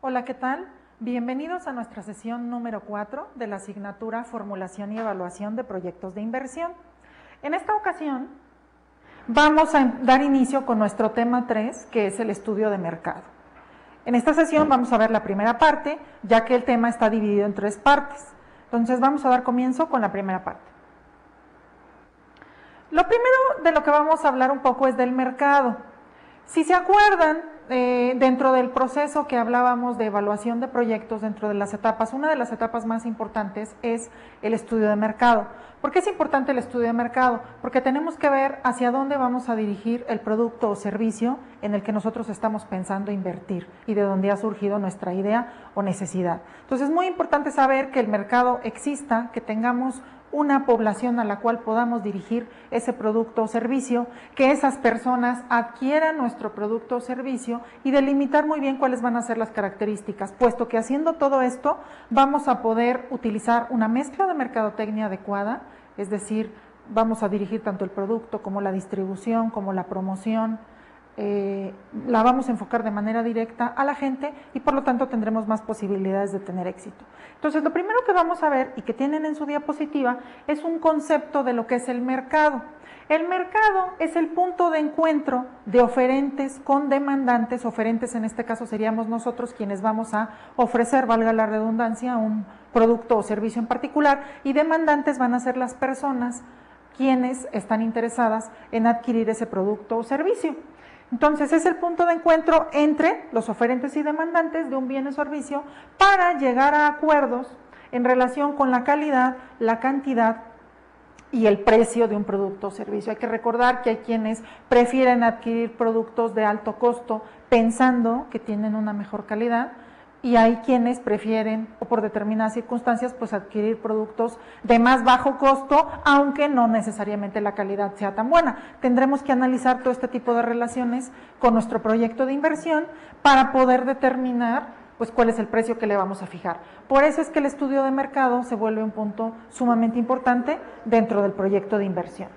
Hola, ¿qué tal? Bienvenidos a nuestra sesión número 4 de la asignatura Formulación y Evaluación de Proyectos de Inversión. En esta ocasión vamos a dar inicio con nuestro tema 3, que es el estudio de mercado. En esta sesión vamos a ver la primera parte, ya que el tema está dividido en 3 partes. Entonces vamos a dar comienzo con la primera parte. Lo primero de lo que vamos a hablar un poco es del mercado. Si se acuerdan, dentro del proceso que hablábamos de evaluación de proyectos, dentro de las etapas, una de las etapas más importantes es el estudio de mercado. ¿Por qué es importante el estudio de mercado? Porque tenemos que ver hacia dónde vamos a dirigir el producto o servicio en el que nosotros estamos pensando invertir y de dónde ha surgido nuestra idea o necesidad. Entonces es muy importante saber que el mercado exista, que tengamos una población a la cual podamos dirigir ese producto o servicio, que esas personas adquieran nuestro producto o servicio y delimitar muy bien cuáles van a ser las características, puesto que haciendo todo esto vamos a poder utilizar una mezcla de mercadotecnia adecuada, es decir, vamos a dirigir tanto el producto como la distribución, como la promoción, la vamos a enfocar de manera directa a la gente y por lo tanto tendremos más posibilidades de tener éxito. Entonces, lo primero que vamos a ver y que tienen en su diapositiva es un concepto de lo que es el mercado. El mercado es el punto de encuentro de oferentes con demandantes. Oferentes en este caso seríamos nosotros quienes vamos a ofrecer, valga la redundancia, un producto o servicio en particular, y demandantes van a ser las personas quienes están interesadas en adquirir ese producto o servicio. Entonces, es el punto de encuentro entre los oferentes y demandantes de un bien o servicio para llegar a acuerdos en relación con la calidad, la cantidad y el precio de un producto o servicio. Hay que recordar que hay quienes prefieren adquirir productos de alto costo pensando que tienen una mejor calidad, y hay quienes prefieren, o por determinadas circunstancias, pues adquirir productos de más bajo costo, aunque no necesariamente la calidad sea tan buena. Tendremos que analizar todo este tipo de relaciones con nuestro proyecto de inversión para poder determinar pues cuál es el precio que le vamos a fijar. Por eso es que el estudio de mercado se vuelve un punto sumamente importante dentro del proyecto de inversión.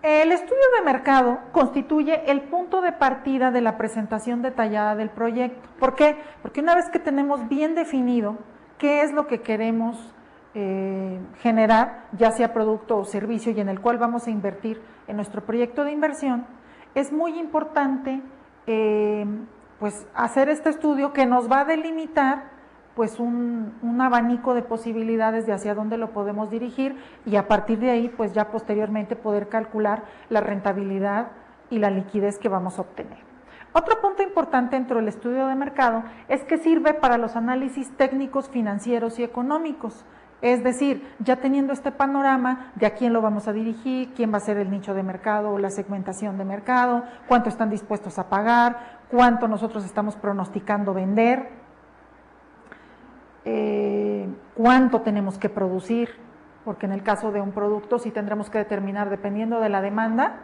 El estudio de mercado constituye el punto de partida de la presentación detallada del proyecto. ¿Por qué? Porque una vez que tenemos bien definido qué es lo que queremos generar, ya sea producto o servicio, y en el cual vamos a invertir en nuestro proyecto de inversión, es muy importante pues hacer este estudio que nos va a delimitar pues un abanico de posibilidades de hacia dónde lo podemos dirigir, y a partir de ahí pues ya posteriormente poder calcular la rentabilidad y la liquidez que vamos a obtener. Otro punto importante dentro del estudio de mercado es que sirve para los análisis técnicos, financieros y económicos. Es decir, ya teniendo este panorama de a quién lo vamos a dirigir, quién va a ser el nicho de mercado o la segmentación de mercado, cuánto están dispuestos a pagar, cuánto nosotros estamos pronosticando vender, cuánto tenemos que producir, porque en el caso de un producto sí tendremos que determinar, dependiendo de la demanda,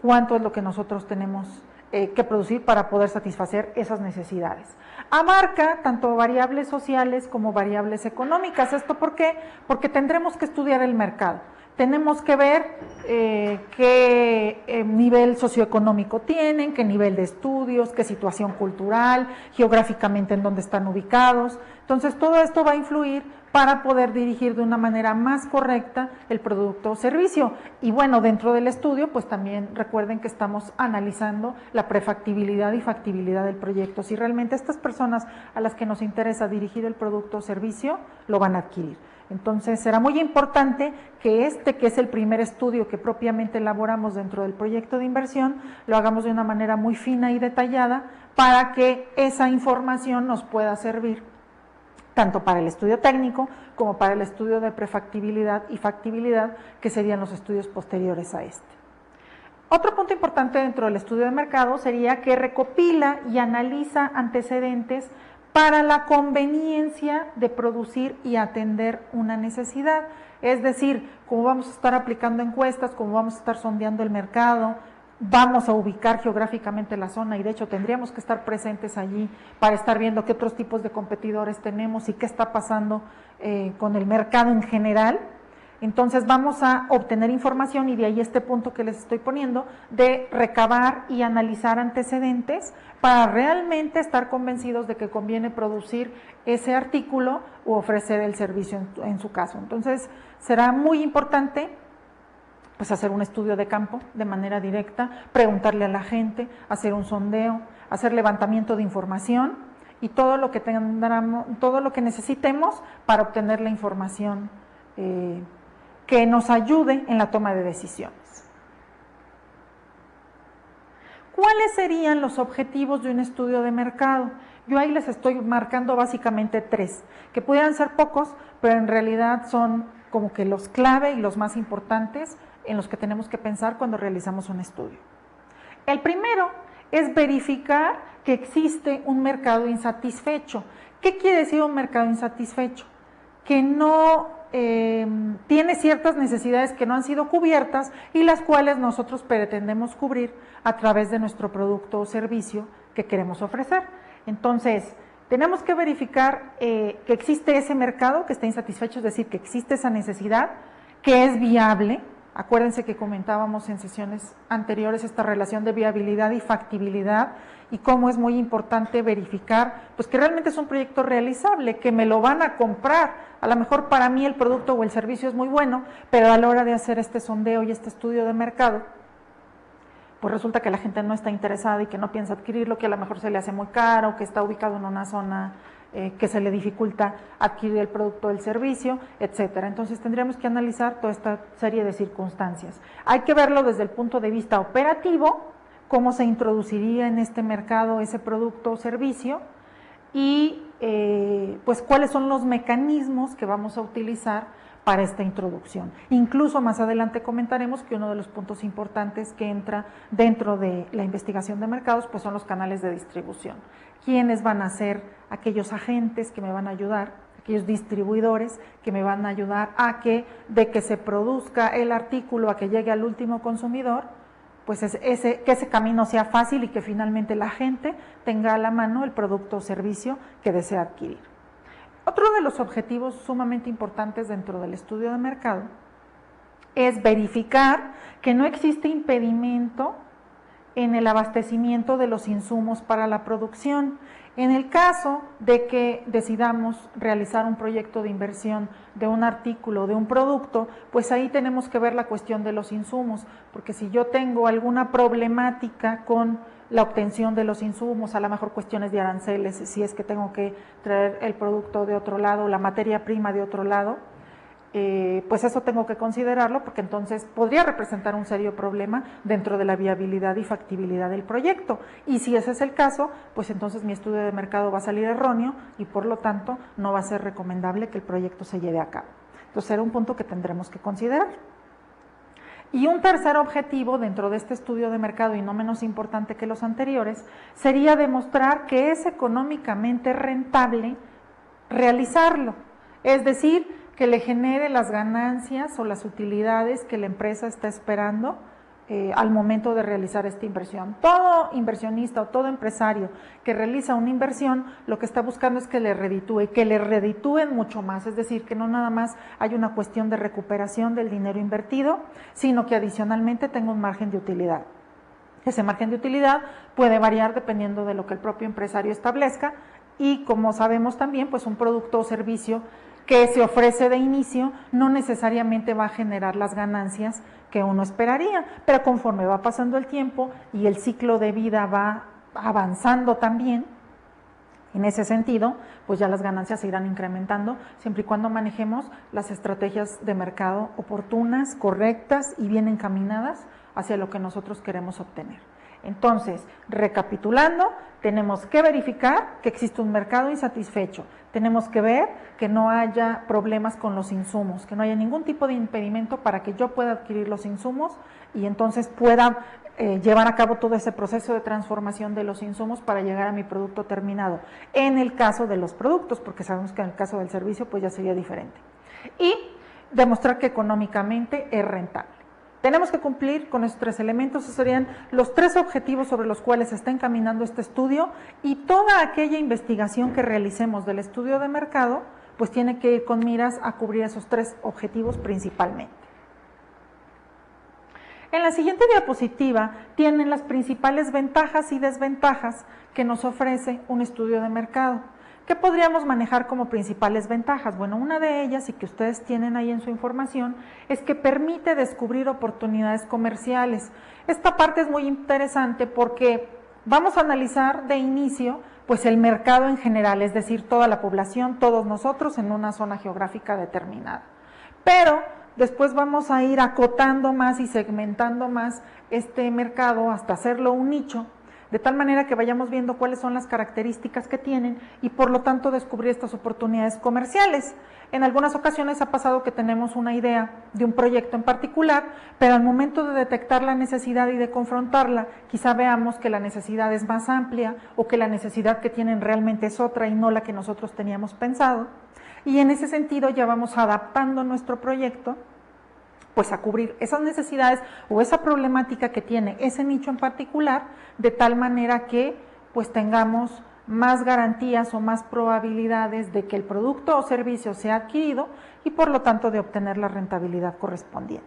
cuánto es lo que nosotros tenemos que producir para poder satisfacer esas necesidades. Abarca tanto variables sociales como variables económicas. ¿Esto por qué? Porque tendremos que estudiar el mercado. Tenemos que ver qué nivel socioeconómico tienen, qué nivel de estudios, qué situación cultural, geográficamente en dónde están ubicados. Entonces, todo esto va a influir para poder dirigir de una manera más correcta el producto o servicio. Y bueno, dentro del estudio, pues también recuerden que estamos analizando la prefactibilidad y factibilidad del proyecto. Si realmente estas personas a las que nos interesa dirigir el producto o servicio, lo van a adquirir. Entonces, será muy importante que que es el primer estudio que propiamente elaboramos dentro del proyecto de inversión, lo hagamos de una manera muy fina y detallada para que esa información nos pueda servir tanto para el estudio técnico como para el estudio de prefactibilidad y factibilidad, que serían los estudios posteriores a este. Otro punto importante dentro del estudio de mercado sería que recopila y analiza antecedentes para la conveniencia de producir y atender una necesidad. Es decir, como vamos a estar aplicando encuestas, como vamos a estar sondeando el mercado, vamos a ubicar geográficamente la zona, y de hecho tendríamos que estar presentes allí para estar viendo qué otros tipos de competidores tenemos y qué está pasando con el mercado en general. Entonces vamos a obtener información y de ahí este punto que les estoy poniendo de recabar y analizar antecedentes para realmente estar convencidos de que conviene producir ese artículo u ofrecer el servicio en su caso. Entonces será muy importante pues hacer un estudio de campo de manera directa, preguntarle a la gente, hacer un sondeo, hacer levantamiento de información y todo lo que necesitemos para obtener la información que nos ayude en la toma de decisiones. ¿Cuáles serían los objetivos de un estudio de mercado? Yo ahí les estoy marcando básicamente 3, que pudieran ser pocos, pero en realidad son como que los clave y los más importantes en los que tenemos que pensar cuando realizamos un estudio. El primero es verificar que existe un mercado insatisfecho. ¿Qué quiere decir un mercado insatisfecho? Que no tiene ciertas necesidades que no han sido cubiertas y las cuales nosotros pretendemos cubrir a través de nuestro producto o servicio que queremos ofrecer. Entonces, tenemos que verificar que existe ese mercado que está insatisfecho, es decir, que existe esa necesidad, que es viable. Acuérdense que comentábamos en sesiones anteriores esta relación de viabilidad y factibilidad y cómo es muy importante verificar pues que realmente es un proyecto realizable, que me lo van a comprar. A lo mejor para mí el producto o el servicio es muy bueno, pero a la hora de hacer este sondeo y este estudio de mercado, pues resulta que la gente no está interesada y que no piensa adquirirlo, que a lo mejor se le hace muy caro, que está ubicado en una zona que se le dificulta adquirir el producto o el servicio, etcétera. Entonces tendríamos que analizar toda esta serie de circunstancias. Hay que verlo desde el punto de vista operativo, cómo se introduciría en este mercado ese producto o servicio y pues cuáles son los mecanismos que vamos a utilizar para esta introducción. Incluso más adelante comentaremos que uno de los puntos importantes que entra dentro de la investigación de mercados pues son los canales de distribución. ¿Quiénes van a ser aquellos agentes que me van a ayudar, aquellos distribuidores que me van a ayudar a que de que se produzca el artículo a que llegue al último consumidor, pues que ese camino sea fácil y que finalmente la gente tenga a la mano el producto o servicio que desea adquirir? Otro de los objetivos sumamente importantes dentro del estudio de mercado es verificar que no existe impedimento en el abastecimiento de los insumos para la producción. En el caso de que decidamos realizar un proyecto de inversión de un artículo, de un producto, pues ahí tenemos que ver la cuestión de los insumos, porque si yo tengo alguna problemática con la obtención de los insumos, a lo mejor cuestiones de aranceles, si es que tengo que traer el producto de otro lado, la materia prima de otro lado, pues eso tengo que considerarlo porque entonces podría representar un serio problema dentro de la viabilidad y factibilidad del proyecto. Y si ese es el caso, pues entonces mi estudio de mercado va a salir erróneo y por lo tanto no va a ser recomendable que el proyecto se lleve a cabo. Entonces será un punto que tendremos que considerar. Y un tercer objetivo dentro de este estudio de mercado, y no menos importante que los anteriores, sería demostrar que es económicamente rentable realizarlo. Es decir, que le genere las ganancias o las utilidades que la empresa está esperando al momento de realizar esta inversión. Todo inversionista o todo empresario que realiza una inversión, lo que está buscando es que le reditúen mucho más, es decir, que no nada más hay una cuestión de recuperación del dinero invertido, sino que adicionalmente tenga un margen de utilidad. Ese margen de utilidad puede variar dependiendo de lo que el propio empresario establezca y, como sabemos también, pues un producto o servicio que se ofrece de inicio no necesariamente va a generar las ganancias que uno esperaría, pero conforme va pasando el tiempo y el ciclo de vida va avanzando también, en ese sentido, pues ya las ganancias se irán incrementando, siempre y cuando manejemos las estrategias de mercado oportunas, correctas y bien encaminadas hacia lo que nosotros queremos obtener. Entonces, recapitulando, tenemos que verificar que existe un mercado insatisfecho, tenemos que ver que no haya problemas con los insumos, que no haya ningún tipo de impedimento para que yo pueda adquirir los insumos y entonces pueda llevar a cabo todo ese proceso de transformación de los insumos para llegar a mi producto terminado. En el caso de los productos, porque sabemos que en el caso del servicio pues ya sería diferente. Y demostrar que económicamente es rentable. Tenemos que cumplir con estos 3 elementos, esos serían los 3 objetivos sobre los cuales se está encaminando este estudio y toda aquella investigación que realicemos del estudio de mercado, pues tiene que ir con miras a cubrir esos 3 objetivos principalmente. En la siguiente diapositiva tienen las principales ventajas y desventajas que nos ofrece un estudio de mercado. ¿Qué podríamos manejar como principales ventajas? Bueno, una de ellas, y que ustedes tienen ahí en su información, es que permite descubrir oportunidades comerciales. Esta parte es muy interesante porque vamos a analizar de inicio pues el mercado en general, es decir, toda la población, todos nosotros en una zona geográfica determinada. Pero después vamos a ir acotando más y segmentando más este mercado hasta hacerlo un nicho, de tal manera que vayamos viendo cuáles son las características que tienen y por lo tanto descubrir estas oportunidades comerciales. En algunas ocasiones ha pasado que tenemos una idea de un proyecto en particular, pero al momento de detectar la necesidad y de confrontarla, quizá veamos que la necesidad es más amplia o que la necesidad que tienen realmente es otra y no la que nosotros teníamos pensado. Y en ese sentido ya vamos adaptando nuestro proyecto pues a cubrir esas necesidades o esa problemática que tiene ese nicho en particular, de tal manera que pues tengamos más garantías o más probabilidades de que el producto o servicio sea adquirido y por lo tanto de obtener la rentabilidad correspondiente.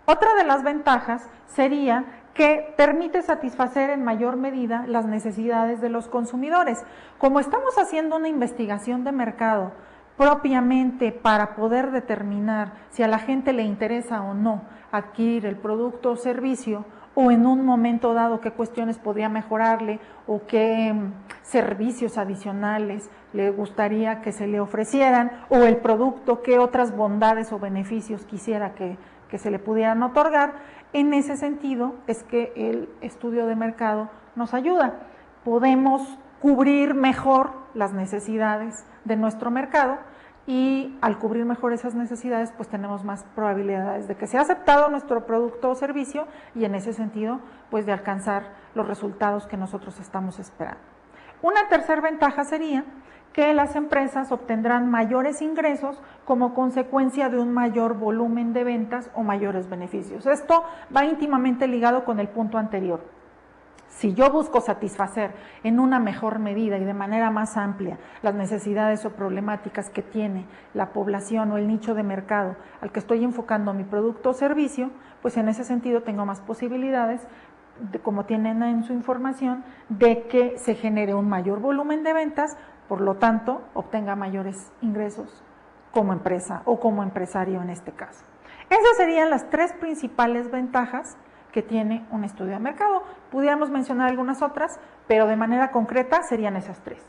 Otra de las ventajas sería que permite satisfacer en mayor medida las necesidades de los consumidores. Como estamos haciendo una investigación de mercado propiamente para poder determinar si a la gente le interesa o no adquirir el producto o servicio, o en un momento dado qué cuestiones podría mejorarle o qué servicios adicionales le gustaría que se le ofrecieran, o el producto, qué otras bondades o beneficios quisiera que se le pudieran otorgar. En ese sentido es que el estudio de mercado nos ayuda. Podemos cubrir mejor las necesidades de nuestro mercado y al cubrir mejor esas necesidades pues tenemos más probabilidades de que sea aceptado nuestro producto o servicio y en ese sentido pues de alcanzar los resultados que nosotros estamos esperando. Una tercera ventaja sería que las empresas obtendrán mayores ingresos como consecuencia de un mayor volumen de ventas o mayores beneficios. Esto va íntimamente ligado con el punto anterior. Si yo busco satisfacer en una mejor medida y de manera más amplia las necesidades o problemáticas que tiene la población o el nicho de mercado al que estoy enfocando mi producto o servicio, pues en ese sentido tengo más posibilidades, como tienen en su información, de que se genere un mayor volumen de ventas, por lo tanto obtenga mayores ingresos como empresa o como empresario en este caso. Esas serían las 3 principales ventajas que tiene un estudio de mercado. Pudiéramos mencionar algunas otras, pero de manera concreta serían esas 3.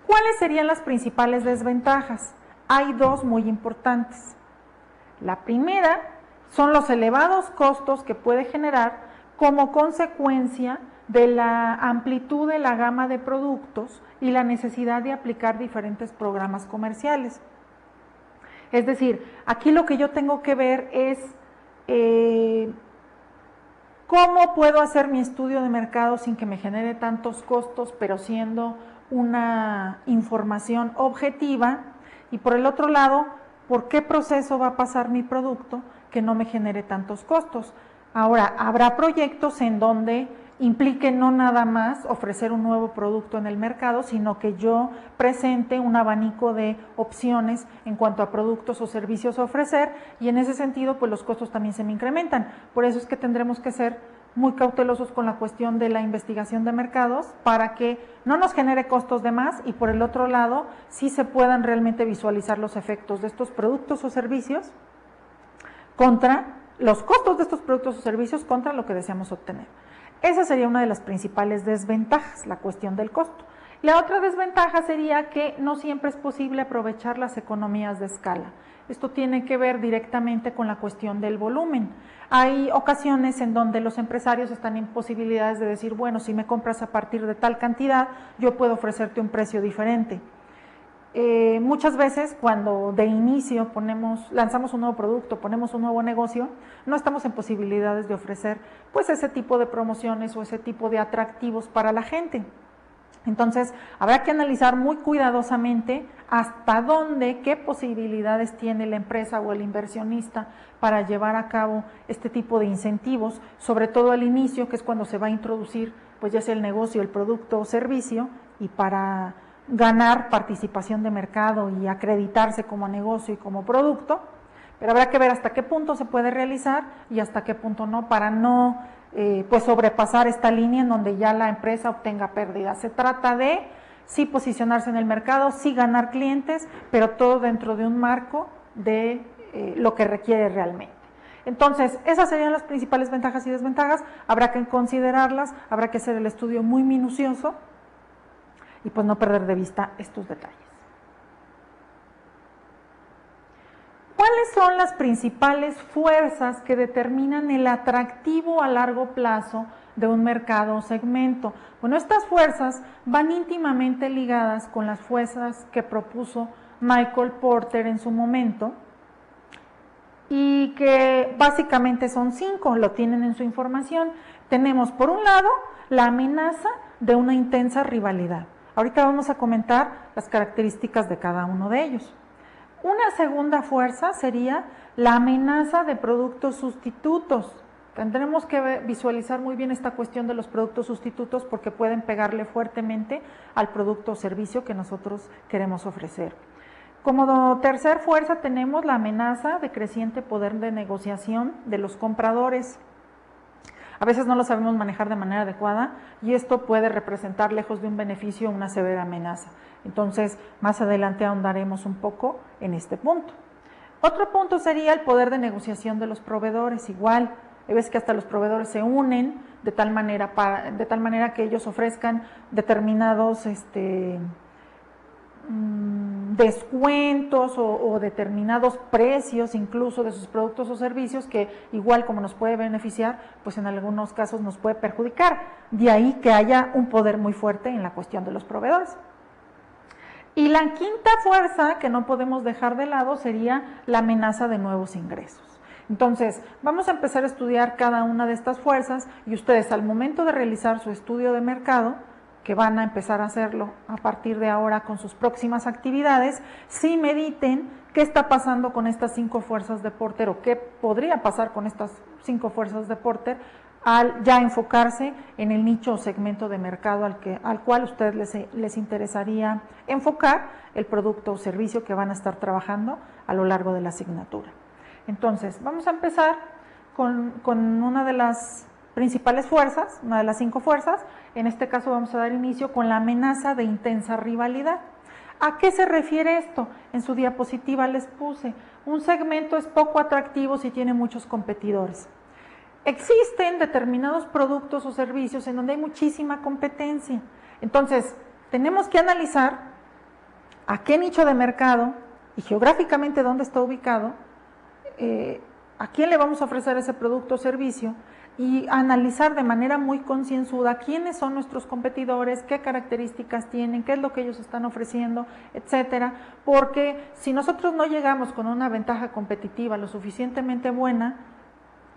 ¿Cuáles serían las principales desventajas? Hay 2 muy importantes. La primera son los elevados costos que puede generar como consecuencia de la amplitud de la gama de productos y la necesidad de aplicar diferentes programas comerciales. Es decir, aquí lo que yo tengo que ver es ¿cómo puedo hacer mi estudio de mercado sin que me genere tantos costos, pero siendo una información objetiva? Y por el otro lado, ¿por qué proceso va a pasar mi producto que no me genere tantos costos? Ahora, habrá proyectos en donde implique no nada más ofrecer un nuevo producto en el mercado, sino que yo presente un abanico de opciones en cuanto a productos o servicios a ofrecer, y en ese sentido pues los costos también se me incrementan. Por eso es que tendremos que ser muy cautelosos con la cuestión de la investigación de mercados para que no nos genere costos de más y por el otro lado sí se puedan realmente visualizar los efectos de estos productos o servicios contra los costos de estos productos o servicios contra lo que deseamos obtener. Esa sería una de las principales desventajas, la cuestión del costo. La otra desventaja sería que no siempre es posible aprovechar las economías de escala. Esto tiene que ver directamente con la cuestión del volumen. Hay ocasiones en donde los empresarios están en posibilidades de decir, bueno, si me compras a partir de tal cantidad, yo puedo ofrecerte un precio diferente. Muchas veces cuando de inicio lanzamos un nuevo producto, ponemos un nuevo negocio, no estamos en posibilidades de ofrecer pues ese tipo de promociones o ese tipo de atractivos para la gente. Entonces habrá que analizar muy cuidadosamente hasta dónde, qué posibilidades tiene la empresa o el inversionista para llevar a cabo este tipo de incentivos, sobre todo al inicio, que es cuando se va a introducir pues ya sea el negocio, el producto o servicio, y para ganar participación de mercado y acreditarse como negocio y como producto, pero habrá que ver hasta qué punto se puede realizar y hasta qué punto no, para no pues sobrepasar esta línea en donde ya la empresa obtenga pérdidas. Se trata de sí posicionarse en el mercado, sí ganar clientes, pero todo dentro de un marco de lo que requiere realmente. Entonces, esas serían las principales ventajas y desventajas, habrá que considerarlas, habrá que hacer el estudio muy minucioso y pues no perder de vista estos detalles. ¿Cuáles son las principales fuerzas que determinan el atractivo a largo plazo de un mercado o segmento? Bueno, estas fuerzas van íntimamente ligadas con las fuerzas que propuso Michael Porter en su momento y que básicamente son 5, lo tienen en su información. Tenemos por un lado la amenaza de una intensa rivalidad. Ahorita vamos a comentar las características de cada uno de ellos. Una segunda fuerza sería la amenaza de productos sustitutos. Tendremos que visualizar muy bien esta cuestión de los productos sustitutos porque pueden pegarle fuertemente al producto o servicio que nosotros queremos ofrecer. Como tercer fuerza tenemos la amenaza de creciente poder de negociación de los compradores. A veces no lo sabemos manejar de manera adecuada y esto puede representar, lejos de un beneficio, una severa amenaza. Entonces, más adelante ahondaremos un poco en este punto. Otro punto sería el poder de negociación de los proveedores. Igual, hay veces que hasta los proveedores se unen de tal manera que ellos ofrezcan determinados descuentos o determinados precios incluso de sus productos o servicios que igual como nos puede beneficiar, pues en algunos casos nos puede perjudicar. De ahí que haya un poder muy fuerte en la cuestión de los proveedores. Y la quinta fuerza que no podemos dejar de lado sería la amenaza de nuevos ingresos. Entonces, vamos a empezar a estudiar cada una de estas fuerzas y ustedes al momento de realizar su estudio de mercado, que van a empezar a hacerlo a partir de ahora con sus próximas actividades, sí mediten qué está pasando con estas 5 fuerzas de Porter o qué podría pasar con estas 5 fuerzas de Porter al ya enfocarse en el nicho o segmento de mercado al cual a ustedes les interesaría enfocar el producto o servicio que van a estar trabajando a lo largo de la asignatura. Entonces, vamos a empezar con una de las principales fuerzas, una de las 5 fuerzas. En este caso vamos a dar inicio con la amenaza de intensa rivalidad. ¿A qué se refiere esto? En su diapositiva les puse, un segmento es poco atractivo si tiene muchos competidores. Existen determinados productos o servicios en donde hay muchísima competencia. Entonces, tenemos que analizar a qué nicho de mercado y geográficamente dónde está ubicado, a quién le vamos a ofrecer ese producto o servicio y analizar de manera muy concienzuda quiénes son nuestros competidores, qué características tienen, qué es lo que ellos están ofreciendo, etcétera, porque si nosotros no llegamos con una ventaja competitiva lo suficientemente buena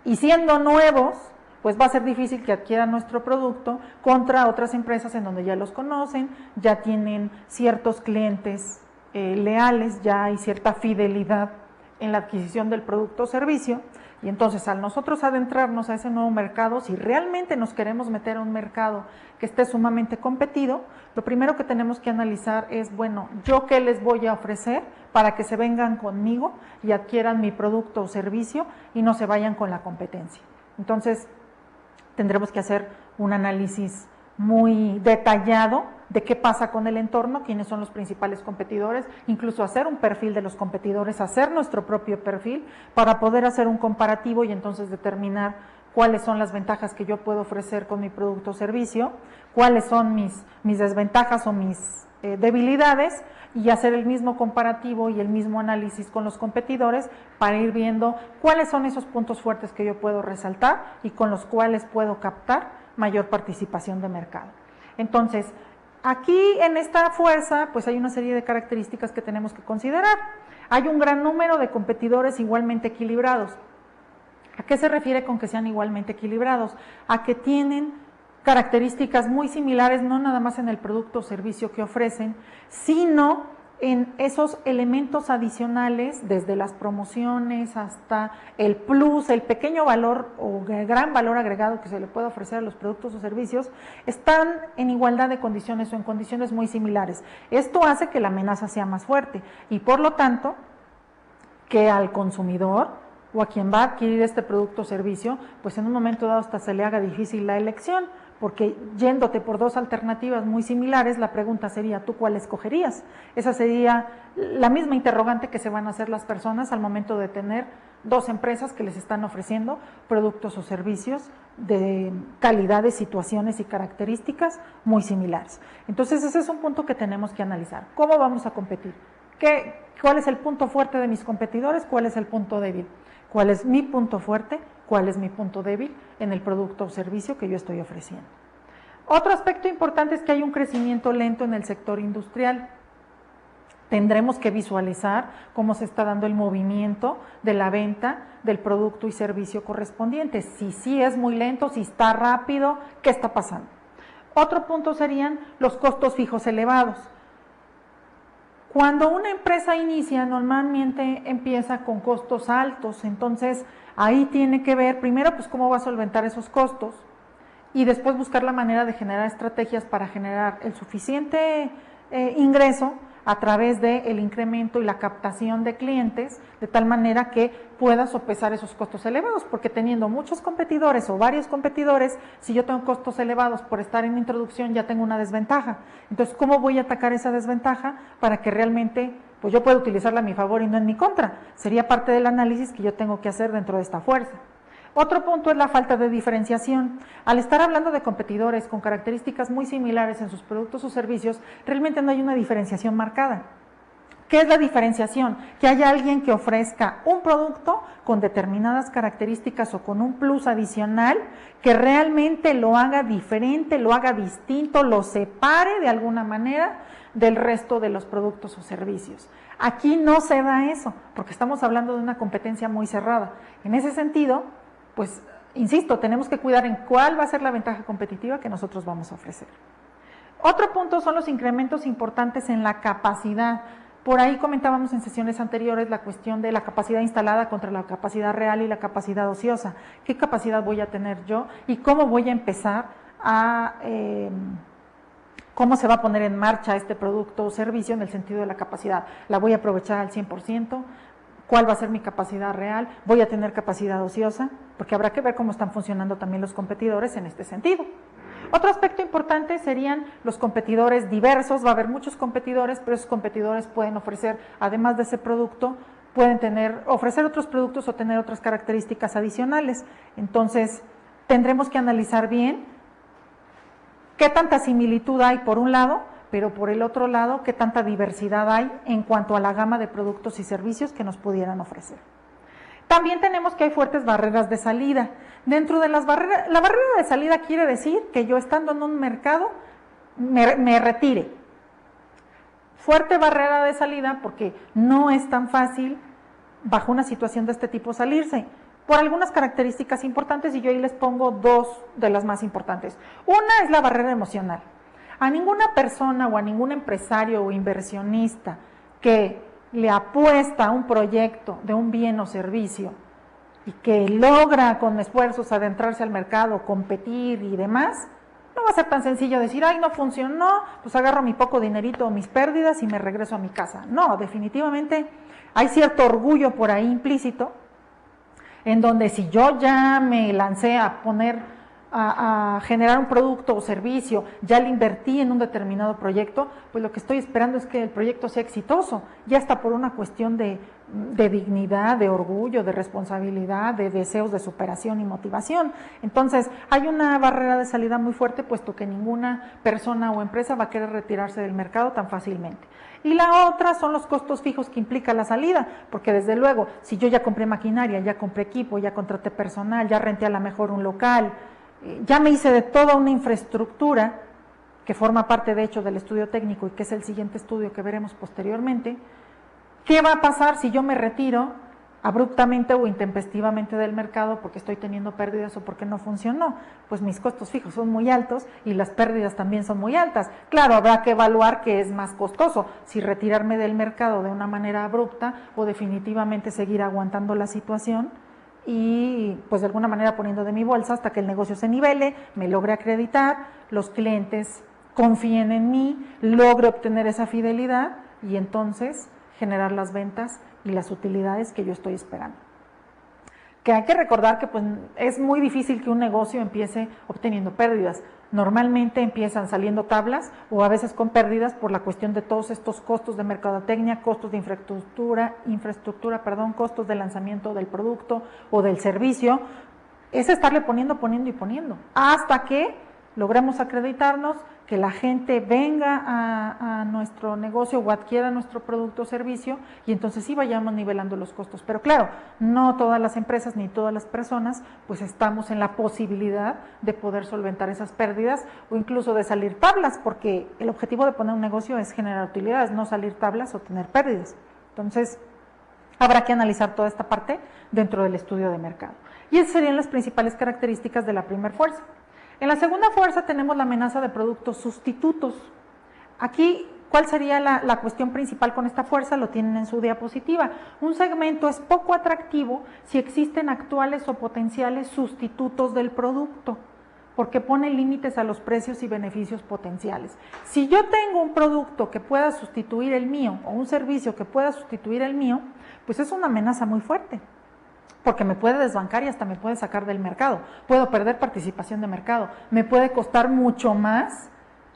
y siendo nuevos, pues va a ser difícil que adquieran nuestro producto contra otras empresas en donde ya los conocen, ya tienen ciertos clientes leales, ya hay cierta fidelidad en la adquisición del producto o servicio. Y entonces al nosotros adentrarnos a ese nuevo mercado, si realmente nos queremos meter a un mercado que esté sumamente competido, lo primero que tenemos que analizar es, bueno, ¿yo qué les voy a ofrecer para que se vengan conmigo y adquieran mi producto o servicio y no se vayan con la competencia? Entonces tendremos que hacer un análisis muy detallado de qué pasa con el entorno, quiénes son los principales competidores, incluso hacer un perfil de los competidores, hacer nuestro propio perfil para poder hacer un comparativo y entonces determinar cuáles son las ventajas que yo puedo ofrecer con mi producto o servicio, cuáles son mis desventajas o mis debilidades y hacer el mismo comparativo y el mismo análisis con los competidores para ir viendo cuáles son esos puntos fuertes que yo puedo resaltar y con los cuales puedo captar mayor participación de mercado. Entonces, aquí en esta fuerza, pues hay una serie de características que tenemos que considerar. Hay un gran número de competidores igualmente equilibrados. ¿A qué se refiere con que sean igualmente equilibrados? A que tienen características muy similares, no nada más en el producto o servicio que ofrecen, sino en esos elementos adicionales, desde las promociones hasta el plus, el pequeño valor o el gran valor agregado que se le puede ofrecer a los productos o servicios, están en igualdad de condiciones o en condiciones muy similares. Esto hace que la amenaza sea más fuerte y por lo tanto que al consumidor o a quien va a adquirir este producto o servicio, pues en un momento dado hasta se le haga difícil la elección, porque yéndote por dos alternativas muy similares, la pregunta sería, ¿tú cuál escogerías? Esa sería la misma interrogante que se van a hacer las personas al momento de tener dos empresas que les están ofreciendo productos o servicios de calidades, situaciones y características muy similares. Entonces ese es un punto que tenemos que analizar. ¿Cómo vamos a competir? ¿Cuál es el punto fuerte de mis competidores? ¿Cuál es el punto débil? ¿Cuál es mi punto fuerte? ¿Cuál es mi punto débil en el producto o servicio que yo estoy ofreciendo? Otro aspecto importante es que hay un crecimiento lento en el sector industrial. Tendremos que visualizar cómo se está dando el movimiento de la venta del producto y servicio correspondiente. Si sí es muy lento, si está rápido, ¿qué está pasando? Otro punto serían los costos fijos elevados. Cuando una empresa inicia, normalmente empieza con costos altos, entonces ahí tiene que ver primero pues cómo va a solventar esos costos y después buscar la manera de generar estrategias para generar el suficiente ingreso a través del incremento y la captación de clientes, de tal manera que pueda sopesar esos costos elevados, porque teniendo muchos competidores o varios competidores, si yo tengo costos elevados por estar en introducción, ya tengo una desventaja. Entonces, ¿cómo voy a atacar esa desventaja para que realmente pues yo pueda utilizarla a mi favor y no en mi contra? Sería parte del análisis que yo tengo que hacer dentro de esta fuerza. Otro punto es la falta de diferenciación. Al estar hablando de competidores con características muy similares en sus productos o servicios, realmente no hay una diferenciación marcada. ¿Qué es la diferenciación? Que haya alguien que ofrezca un producto con determinadas características o con un plus adicional que realmente lo haga diferente, lo haga distinto, lo separe de alguna manera del resto de los productos o servicios. Aquí no se da eso, porque estamos hablando de una competencia muy cerrada. En ese sentido, pues, insisto, tenemos que cuidar en cuál va a ser la ventaja competitiva que nosotros vamos a ofrecer. Otro punto son los incrementos importantes en la capacidad. Por ahí comentábamos en sesiones anteriores la cuestión de la capacidad instalada contra la capacidad real y la capacidad ociosa. ¿Qué capacidad voy a tener yo y cómo voy a empezar a cómo se va a poner en marcha este producto o servicio en el sentido de la capacidad? ¿La voy a aprovechar al 100%? ¿Cuál va a ser mi capacidad real? ¿Voy a tener capacidad ociosa? Porque habrá que ver cómo están funcionando también los competidores en este sentido. Otro aspecto importante serían los competidores diversos. Va a haber muchos competidores, pero esos competidores pueden ofrecer, además de ese producto, pueden ofrecer otros productos o tener otras características adicionales. Entonces, tendremos que analizar bien qué tanta similitud hay por un lado, pero por el otro lado, qué tanta diversidad hay en cuanto a la gama de productos y servicios que nos pudieran ofrecer. También tenemos que hay fuertes barreras de salida. Dentro de la barrera de salida quiere decir que yo estando en un mercado me retire. Fuerte barrera de salida porque no es tan fácil bajo una situación de este tipo salirse, por algunas características importantes y yo ahí les pongo dos de las más importantes. Una es la barrera emocional. A ninguna persona o a ningún empresario o inversionista que le apuesta a un proyecto de un bien o servicio y que logra con esfuerzos adentrarse al mercado, competir y demás, no va a ser tan sencillo decir, ay, no funcionó, pues agarro mi poco dinerito o mis pérdidas y me regreso a mi casa. No, definitivamente hay cierto orgullo por ahí implícito, en donde si yo ya me lancé a generar un producto o servicio, ya le invertí en un determinado proyecto, pues lo que estoy esperando es que el proyecto sea exitoso, ya está por una cuestión de dignidad, de orgullo, de responsabilidad, de deseos de superación y motivación. Entonces, hay una barrera de salida muy fuerte, puesto que ninguna persona o empresa va a querer retirarse del mercado tan fácilmente. Y la otra son los costos fijos que implica la salida, porque desde luego, si yo ya compré maquinaria, ya compré equipo, ya contraté personal, ya renté a lo mejor un local, ya me hice de toda una infraestructura que forma parte de hecho del estudio técnico y que es el siguiente estudio que veremos posteriormente. ¿Qué va a pasar si yo me retiro abruptamente o intempestivamente del mercado porque estoy teniendo pérdidas o porque no funcionó, pues mis costos fijos son muy altos y las pérdidas también son muy altas. Claro, habrá que evaluar qué es más costoso, si retirarme del mercado de una manera abrupta o definitivamente seguir aguantando la situación y pues de alguna manera poniendo de mi bolsa hasta que el negocio se nivele, me logre acreditar, los clientes confíen en mí, logre obtener esa fidelidad y entonces generar las ventas y las utilidades que yo estoy esperando. Que hay que recordar que pues, es muy difícil que un negocio empiece obteniendo pérdidas. Normalmente empiezan saliendo tablas o a veces con pérdidas por la cuestión de todos estos costos de mercadotecnia, costos de infraestructura, costos de lanzamiento del producto o del servicio. Es estarle poniendo hasta que logremos acreditarnos, que la gente venga a nuestro negocio o adquiera nuestro producto o servicio y entonces sí vayamos nivelando los costos. Pero claro, no todas las empresas ni todas las personas pues estamos en la posibilidad de poder solventar esas pérdidas o incluso de salir tablas, porque el objetivo de poner un negocio es generar utilidades, no salir tablas o tener pérdidas. Entonces, habrá que analizar toda esta parte dentro del estudio de mercado. Y esas serían las principales características de la primera fuerza. En la segunda fuerza tenemos la amenaza de productos sustitutos. Aquí, ¿cuál sería la cuestión principal con esta fuerza? Lo tienen en su diapositiva. Un segmento es poco atractivo si existen actuales o potenciales sustitutos del producto, porque pone límites a los precios y beneficios potenciales. Si yo tengo un producto que pueda sustituir el mío o un servicio que pueda sustituir el mío, pues es una amenaza muy fuerte, porque me puede desbancar y hasta me puede sacar del mercado, puedo perder participación de mercado, me puede costar mucho más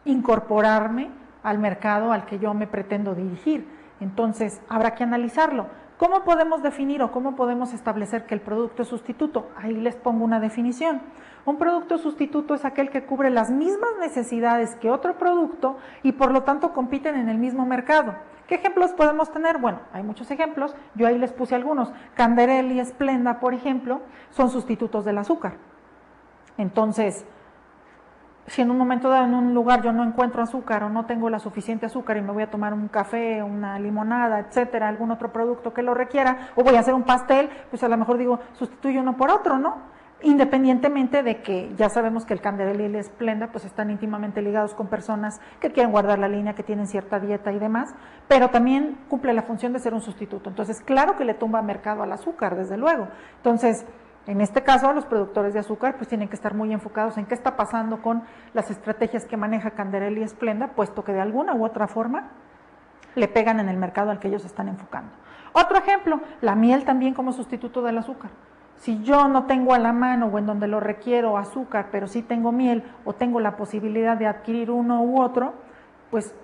incorporarme al mercado al que yo me pretendo dirigir. Entonces, habrá que analizarlo. ¿Cómo podemos definir o cómo podemos establecer que el producto es sustituto? Ahí les pongo una definición. Un producto sustituto es aquel que cubre las mismas necesidades que otro producto y por lo tanto compiten en el mismo mercado. ¿Qué ejemplos podemos tener? Bueno, hay muchos ejemplos, yo ahí les puse algunos. Canderel y Splenda, por ejemplo, son sustitutos del azúcar. Entonces, si en un momento dado en un lugar yo no encuentro azúcar o no tengo la suficiente azúcar y me voy a tomar un café, una limonada, etcétera, algún otro producto que lo requiera, o voy a hacer un pastel, pues a lo mejor digo, sustituyo uno por otro, ¿no? Independientemente de que ya sabemos que el Canderel y el Splenda pues están íntimamente ligados con personas que quieren guardar la línea, que tienen cierta dieta y demás, pero también cumple la función de ser un sustituto. Entonces, claro que le tumba mercado al azúcar, desde luego. Entonces, en este caso, los productores de azúcar pues tienen que estar muy enfocados en qué está pasando con las estrategias que maneja Canderel y Splenda, puesto que de alguna u otra forma le pegan en el mercado al que ellos están enfocando. Otro ejemplo, la miel también como sustituto del azúcar. Si yo no tengo a la mano o en donde lo requiero azúcar, pero sí tengo miel o tengo la posibilidad de adquirir uno u otro, pues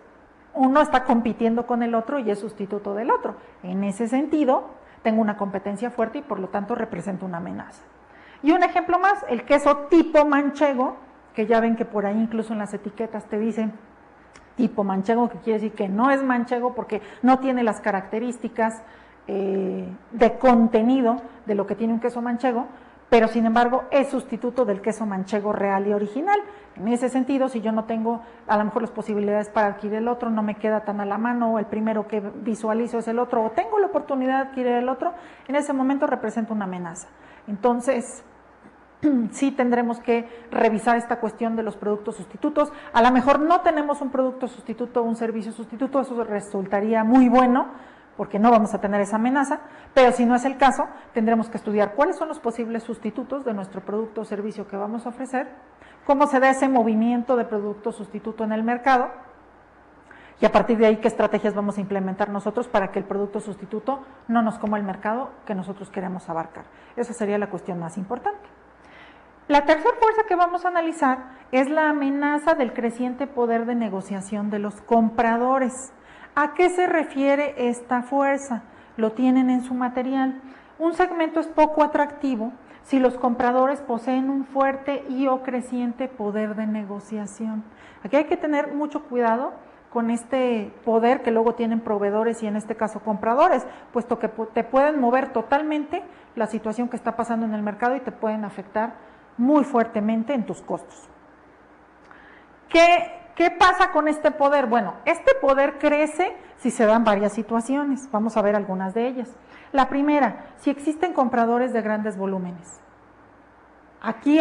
uno está compitiendo con el otro y es sustituto del otro. En ese sentido, tengo una competencia fuerte y por lo tanto representa una amenaza. Y un ejemplo más, el queso tipo manchego, que ya ven que por ahí incluso en las etiquetas te dicen tipo manchego, que quiere decir que no es manchego porque no tiene las características de contenido de lo que tiene un queso manchego, pero sin embargo es sustituto del queso manchego real y original. En ese sentido, si yo no tengo a lo mejor las posibilidades para adquirir el otro, no me queda tan a la mano, o el primero que visualizo es el otro, o tengo la oportunidad de adquirir el otro, en ese momento representa una amenaza. Entonces, sí tendremos que revisar esta cuestión de los productos sustitutos. A lo mejor no tenemos un producto sustituto o un servicio sustituto, eso resultaría muy bueno, porque no vamos a tener esa amenaza, pero si no es el caso, tendremos que estudiar cuáles son los posibles sustitutos de nuestro producto o servicio que vamos a ofrecer, cómo se da ese movimiento de producto sustituto en el mercado, y a partir de ahí qué estrategias vamos a implementar nosotros para que el producto sustituto no nos coma el mercado que nosotros queremos abarcar. Esa sería la cuestión más importante. La tercera fuerza que vamos a analizar es la amenaza del creciente poder de negociación de los compradores. ¿A qué se refiere esta fuerza? Lo tienen en su material. Un segmento es poco atractivo si los compradores poseen un fuerte y o creciente poder de negociación. Aquí hay que tener mucho cuidado con este poder que luego tienen proveedores y en este caso compradores, puesto que te pueden mover totalmente la situación que está pasando en el mercado y te pueden afectar muy fuertemente en tus costos. ¿Qué pasa con este poder? Bueno, este poder crece si se dan varias situaciones. Vamos a ver algunas de ellas. La primera, si existen compradores de grandes volúmenes. Aquí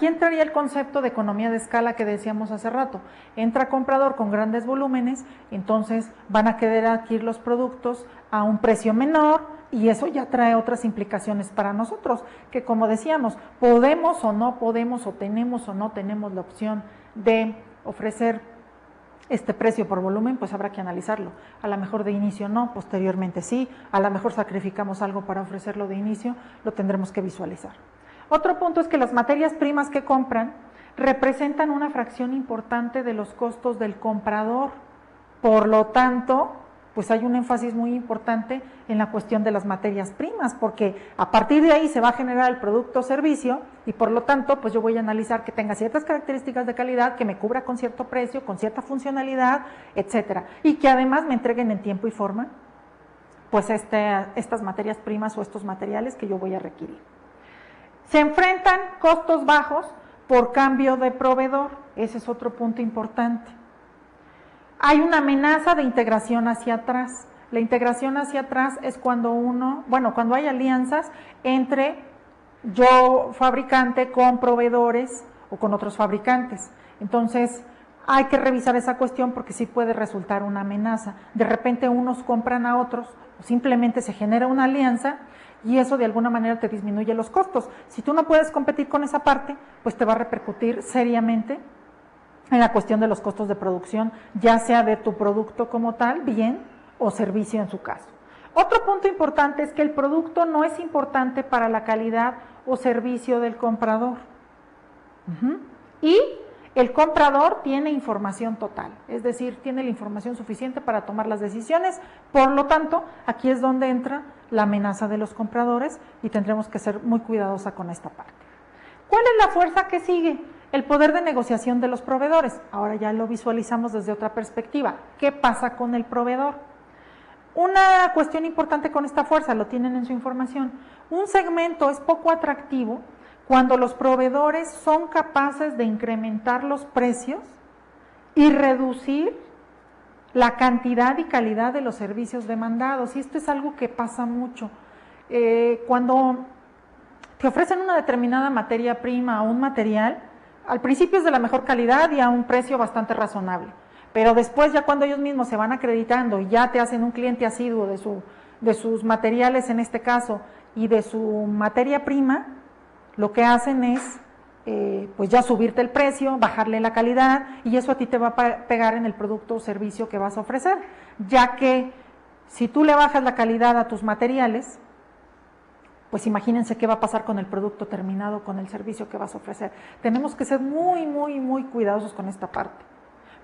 entraría el concepto de economía de escala que decíamos hace rato. Entra comprador con grandes volúmenes, entonces van a querer adquirir los productos a un precio menor y eso ya trae otras implicaciones para nosotros, que como decíamos, podemos o no podemos o tenemos o no tenemos la opción de ofrecer este precio por volumen, pues habrá que analizarlo. A lo mejor de inicio no, posteriormente sí, a lo mejor sacrificamos algo para ofrecerlo de inicio, lo tendremos que visualizar. Otro punto es que las materias primas que compran representan una fracción importante de los costos del comprador. Por lo tanto, pues hay un énfasis muy importante en la cuestión de las materias primas, porque a partir de ahí se va a generar el producto o servicio y por lo tanto, pues yo voy a analizar que tenga ciertas características de calidad, que me cubra con cierto precio, con cierta funcionalidad, etcétera, y que además me entreguen en tiempo y forma, pues estas materias primas o estos materiales que yo voy a requerir. Se enfrentan costos bajos por cambio de proveedor, ese es otro punto importante. Hay una amenaza de integración hacia atrás. La integración hacia atrás es cuando cuando hay alianzas entre yo fabricante con proveedores o con otros fabricantes. Entonces, hay que revisar esa cuestión porque sí puede resultar una amenaza. De repente unos compran a otros, o simplemente se genera una alianza y eso de alguna manera te disminuye los costos. Si tú no puedes competir con esa parte, pues te va a repercutir seriamente en la cuestión de los costos de producción, ya sea de tu producto como tal, bien, o servicio en su caso. Otro punto importante es que el producto no es importante para la calidad o servicio del comprador. Y el comprador tiene información total, es decir, tiene la información suficiente para tomar las decisiones, por lo tanto, aquí es donde entra la amenaza de los compradores y tendremos que ser muy cuidadosa con esta parte. ¿Cuál es la fuerza que sigue? El poder de negociación de los proveedores. Ahora ya lo visualizamos desde otra perspectiva. ¿Qué pasa con el proveedor? Una cuestión importante con esta fuerza, lo tienen en su información. Un segmento es poco atractivo cuando los proveedores son capaces de incrementar los precios y reducir la cantidad y calidad de los servicios demandados. Y esto es algo que pasa mucho. Cuando te ofrecen una determinada materia prima o un material, al principio es de la mejor calidad y a un precio bastante razonable, pero después ya cuando ellos mismos se van acreditando y ya te hacen un cliente asiduo de sus materiales en este caso y de su materia prima, lo que hacen es pues ya subirte el precio, bajarle la calidad y eso a ti te va a pegar en el producto o servicio que vas a ofrecer, ya que si tú le bajas la calidad a tus materiales, pues imagínense qué va a pasar con el producto terminado, con el servicio que vas a ofrecer. Tenemos que ser muy, muy, muy cuidadosos con esta parte.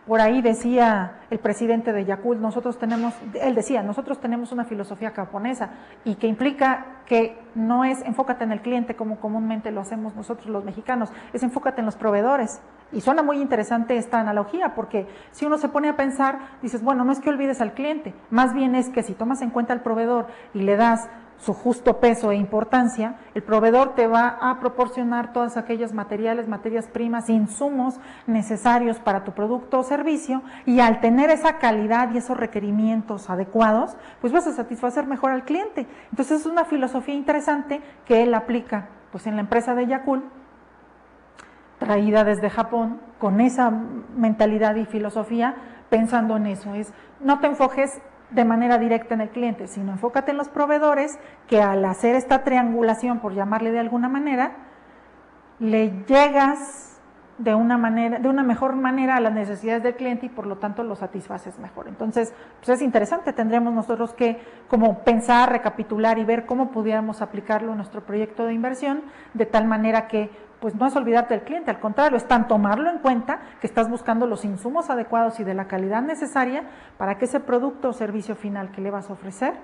Por ahí decía el presidente de Yakult, nosotros tenemos una filosofía japonesa y que implica que no es enfócate en el cliente como comúnmente lo hacemos nosotros los mexicanos, es enfócate en los proveedores. Y suena muy interesante esta analogía porque si uno se pone a pensar, dices, bueno, no es que olvides al cliente, más bien es que si tomas en cuenta al proveedor y le das su justo peso e importancia, el proveedor te va a proporcionar todas aquellas materiales, materias primas, insumos necesarios para tu producto o servicio y al tener esa calidad y esos requerimientos adecuados, pues vas a satisfacer mejor al cliente. Entonces es una filosofía interesante que él aplica pues en la empresa de Yakult, traída desde Japón, con esa mentalidad y filosofía, pensando en eso, es no te enfoques de manera directa en el cliente, sino enfócate en los proveedores que al hacer esta triangulación, por llamarle de alguna manera, le llegas de una mejor manera a las necesidades del cliente y por lo tanto lo satisfaces mejor. Entonces, pues es interesante, tendremos nosotros que como pensar, recapitular y ver cómo pudiéramos aplicarlo en nuestro proyecto de inversión, de tal manera que pues no es olvidarte del cliente, al contrario, es tan tomarlo en cuenta que estás buscando los insumos adecuados y de la calidad necesaria para que ese producto o servicio final que le vas a ofrecer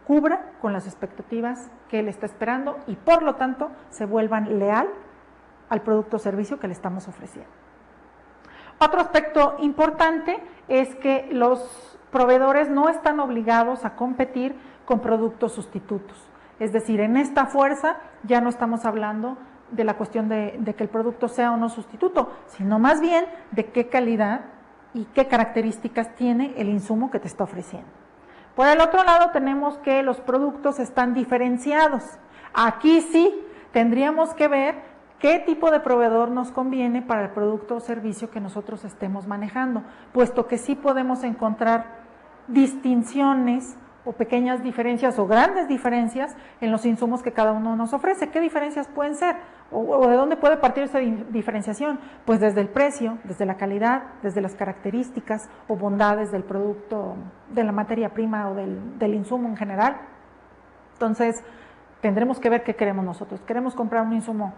cubra con las expectativas que él está esperando y por lo tanto se vuelvan leal al producto o servicio que le estamos ofreciendo. Otro aspecto importante es que los proveedores no están obligados a competir con productos sustitutos, es decir, en esta fuerza ya no estamos hablando de la cuestión de que el producto sea o no sustituto, sino más bien de qué calidad y qué características tiene el insumo que te está ofreciendo. Por el otro lado tenemos que los productos están diferenciados. Aquí sí tendríamos que ver qué tipo de proveedor nos conviene para el producto o servicio que nosotros estemos manejando, puesto que sí podemos encontrar distinciones o pequeñas diferencias o grandes diferencias en los insumos que cada uno nos ofrece. ¿Qué diferencias pueden ser? ¿O de dónde puede partir esa diferenciación? Pues desde el precio, desde la calidad, desde las características o bondades del producto, de la materia prima o del insumo en general. Entonces, tendremos que ver qué queremos nosotros. ¿Queremos comprar un insumo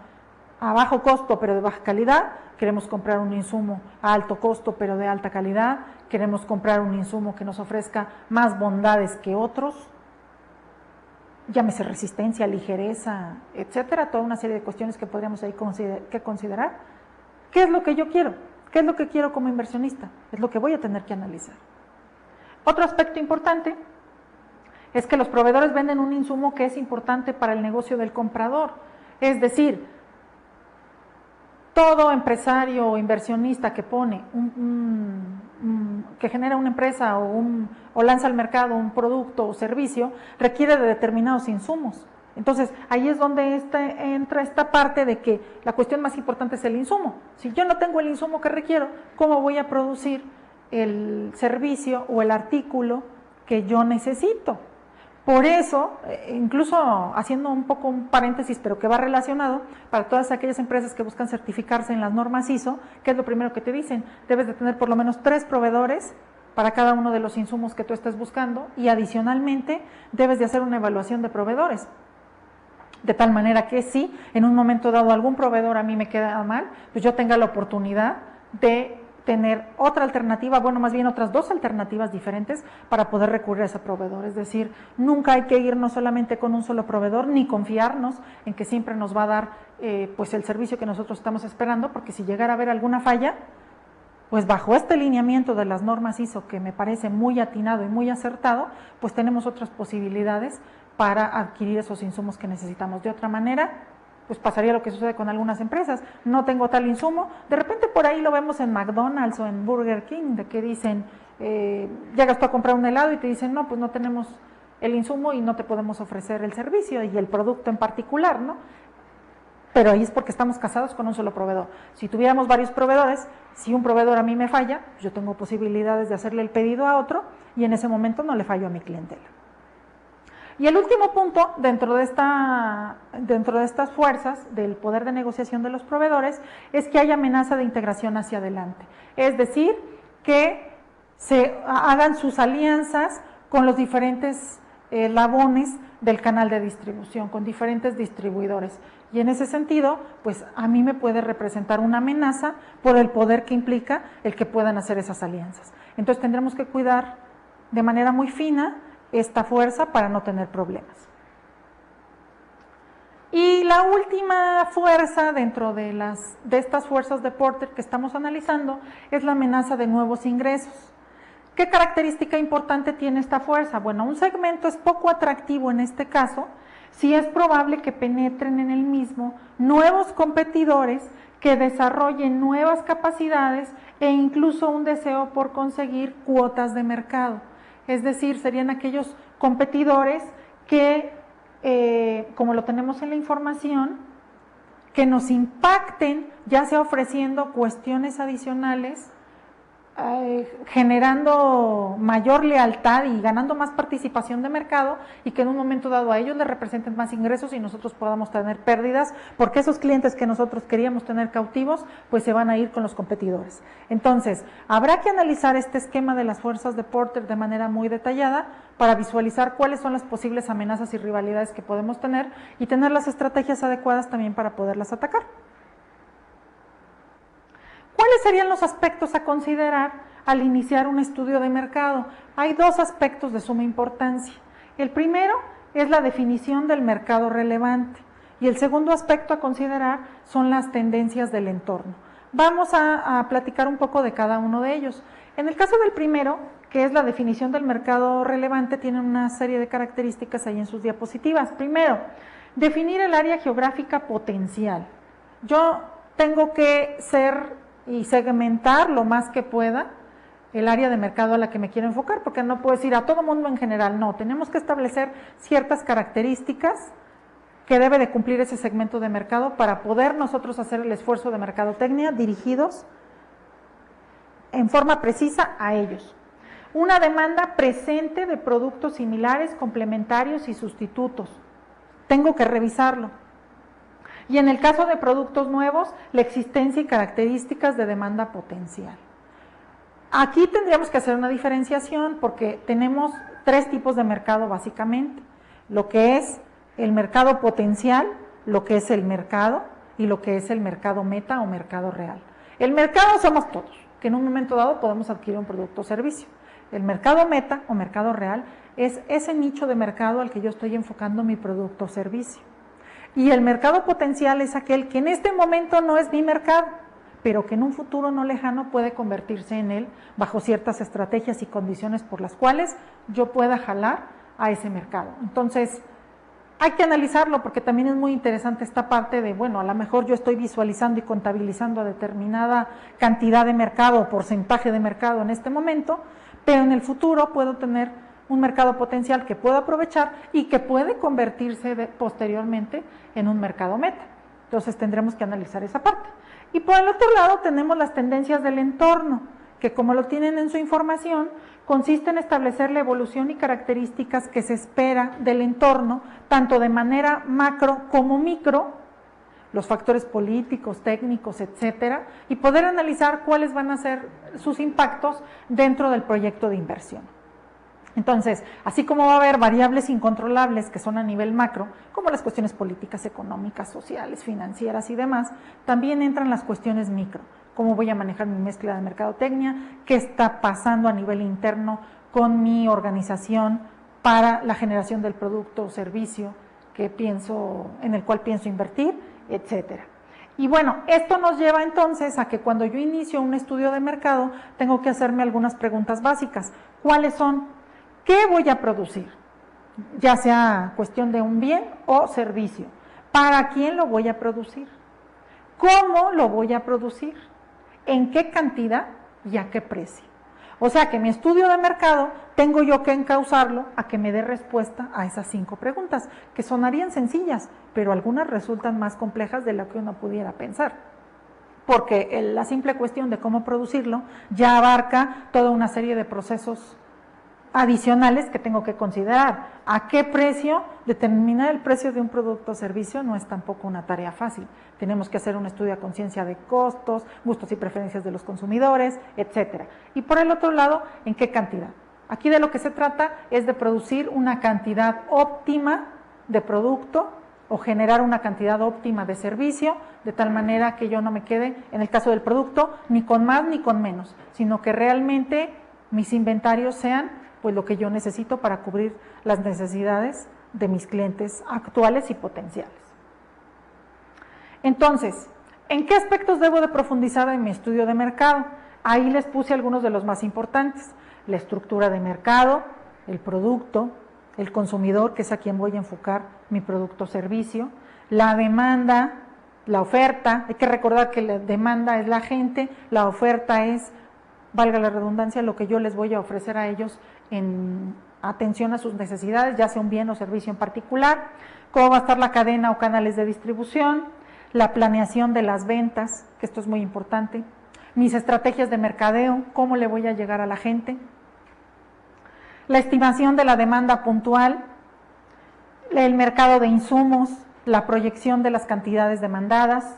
a bajo costo pero de baja calidad? ¿Queremos comprar un insumo a alto costo pero de alta calidad? ¿Queremos comprar un insumo que nos ofrezca más bondades que otros? Llámese resistencia, ligereza, etcétera, toda una serie de cuestiones que podríamos ahí considerar. ¿Qué es lo que yo quiero? ¿Qué es lo que quiero como inversionista? Es lo que voy a tener que analizar. Otro aspecto importante es que los proveedores venden un insumo que es importante para el negocio del comprador. Es decir, todo empresario o inversionista que pone que genera una empresa o lanza al mercado un producto o servicio requiere de determinados insumos. Entonces, ahí es donde entra esta parte de que la cuestión más importante es el insumo. Si yo no tengo el insumo que requiero, ¿cómo voy a producir el servicio o el artículo que yo necesito? Por eso, incluso haciendo un poco un paréntesis, pero que va relacionado, para todas aquellas empresas que buscan certificarse en las normas ISO, ¿qué es lo primero que te dicen? Debes de tener por lo menos 3 proveedores para cada uno de los insumos que tú estés buscando y adicionalmente debes de hacer una evaluación de proveedores. De tal manera que si en un momento dado algún proveedor a mí me queda mal, pues yo tenga la oportunidad de tener otra alternativa, bueno, más bien otras 2 alternativas diferentes para poder recurrir a ese proveedor. Es decir, nunca hay que irnos solamente con un solo proveedor, ni confiarnos en que siempre nos va a dar pues el servicio que nosotros estamos esperando, porque si llegara a haber alguna falla, pues bajo este lineamiento de las normas ISO, que me parece muy atinado y muy acertado, pues tenemos otras posibilidades para adquirir esos insumos que necesitamos. De otra manera, pues pasaría lo que sucede con algunas empresas, no tengo tal insumo, de repente por ahí lo vemos en McDonald's o en Burger King, de que dicen, llegas tú a comprar un helado y te dicen, no, pues no tenemos el insumo y no te podemos ofrecer el servicio y el producto en particular, ¿no? Pero ahí es porque estamos casados con un solo proveedor. Si tuviéramos varios proveedores, si un proveedor a mí me falla, yo tengo posibilidades de hacerle el pedido a otro y en ese momento no le fallo a mi clientela. Y el último punto dentro de estas fuerzas del poder de negociación de los proveedores es que hay amenaza de integración hacia adelante. Es decir, que se hagan sus alianzas con los diferentes eslabones del canal de distribución, con diferentes distribuidores. Y en ese sentido, pues a mí me puede representar una amenaza por el poder que implica el que puedan hacer esas alianzas. Entonces tendremos que cuidar de manera muy fina esta fuerza para no tener problemas. Y la última fuerza dentro de estas fuerzas de Porter que estamos analizando es la amenaza de nuevos ingresos. ¿Qué característica importante tiene esta fuerza? Bueno, un segmento es poco atractivo en este caso si es probable que penetren en el mismo nuevos competidores que desarrollen nuevas capacidades e incluso un deseo por conseguir cuotas de mercado. Es decir, serían aquellos competidores que, como lo tenemos en la información, que nos impacten, ya sea ofreciendo cuestiones adicionales, generando mayor lealtad y ganando más participación de mercado y que en un momento dado a ellos les representen más ingresos y nosotros podamos tener pérdidas porque esos clientes que nosotros queríamos tener cautivos pues se van a ir con los competidores. Entonces, habrá que analizar este esquema de las fuerzas de Porter de manera muy detallada para visualizar cuáles son las posibles amenazas y rivalidades que podemos tener y tener las estrategias adecuadas también para poderlas atacar. ¿Cuáles serían los aspectos a considerar al iniciar un estudio de mercado? Hay 2 aspectos de suma importancia. El primero es la definición del mercado relevante y el segundo aspecto a considerar son las tendencias del entorno. Vamos a platicar un poco de cada uno de ellos. En el caso del primero, que es la definición del mercado relevante, tienen una serie de características ahí en sus diapositivas. Primero, definir el área geográfica potencial. Yo tengo que ser y segmentar lo más que pueda el área de mercado a la que me quiero enfocar, porque no puedo decir a todo mundo en general, no, tenemos que establecer ciertas características que debe de cumplir ese segmento de mercado para poder nosotros hacer el esfuerzo de mercadotecnia dirigidos en forma precisa a ellos. Una demanda presente de productos similares, complementarios y sustitutos. Tengo que revisarlo. Y en el caso de productos nuevos, la existencia y características de demanda potencial. Aquí tendríamos que hacer una diferenciación porque tenemos 3 tipos de mercado básicamente. Lo que es el mercado potencial, lo que es el mercado y lo que es el mercado meta o mercado real. El mercado somos todos, que en un momento dado podemos adquirir un producto o servicio. El mercado meta o mercado real es ese nicho de mercado al que yo estoy enfocando mi producto o servicio. Y el mercado potencial es aquel que en este momento no es mi mercado, pero que en un futuro no lejano puede convertirse en él bajo ciertas estrategias y condiciones por las cuales yo pueda jalar a ese mercado. Entonces, hay que analizarlo porque también es muy interesante esta parte de, bueno, a lo mejor yo estoy visualizando y contabilizando determinada cantidad de mercado o porcentaje de mercado en este momento, pero en el futuro puedo tener un mercado potencial que puedo aprovechar y que puede convertirse posteriormente en un mercado meta. Entonces tendremos que analizar esa parte. Y por el otro lado tenemos las tendencias del entorno, que como lo tienen en su información, consiste en establecer la evolución y características que se espera del entorno, tanto de manera macro como micro, los factores políticos, técnicos, etcétera, y poder analizar cuáles van a ser sus impactos dentro del proyecto de inversión. Entonces, así como va a haber variables incontrolables que son a nivel macro, como las cuestiones políticas, económicas, sociales, financieras y demás, también entran las cuestiones micro. Cómo voy a manejar mi mezcla de mercadotecnia, qué está pasando a nivel interno con mi organización para la generación del producto o servicio en el cual pienso invertir, etcétera. Y bueno, esto nos lleva entonces a que cuando yo inicio un estudio de mercado, tengo que hacerme algunas preguntas básicas. ¿Cuáles son? ¿Qué voy a producir? Ya sea cuestión de un bien o servicio. ¿Para quién lo voy a producir? ¿Cómo lo voy a producir? ¿En qué cantidad y a qué precio? O sea que mi estudio de mercado tengo yo que encauzarlo a que me dé respuesta a esas 5 preguntas, que sonarían sencillas, pero algunas resultan más complejas de lo que uno pudiera pensar. Porque la simple cuestión de cómo producirlo ya abarca toda una serie de procesos adicionales que tengo que considerar. ¿A qué precio? Determinar el precio de un producto o servicio no es tampoco una tarea fácil. Tenemos que hacer un estudio a conciencia de costos, gustos y preferencias de los consumidores, etcétera. Y por el otro lado, ¿en qué cantidad? Aquí de lo que se trata es de producir una cantidad óptima de producto o generar una cantidad óptima de servicio, de tal manera que yo no me quede, en el caso del producto, ni con más ni con menos, sino que realmente mis inventarios sean pues lo que yo necesito para cubrir las necesidades de mis clientes actuales y potenciales. Entonces, ¿en qué aspectos debo de profundizar en mi estudio de mercado? Ahí les puse algunos de los más importantes: la estructura de mercado, el producto, el consumidor, que es a quien voy a enfocar mi producto o servicio, la demanda, la oferta. Hay que recordar que la demanda es la gente, la oferta es, valga la redundancia, lo que yo les voy a ofrecer a ellos en atención a sus necesidades, ya sea un bien o servicio en particular, cómo va a estar la cadena o canales de distribución, la planeación de las ventas, que esto es muy importante, mis estrategias de mercadeo, cómo le voy a llegar a la gente, la estimación de la demanda puntual, el mercado de insumos, la proyección de las cantidades demandadas,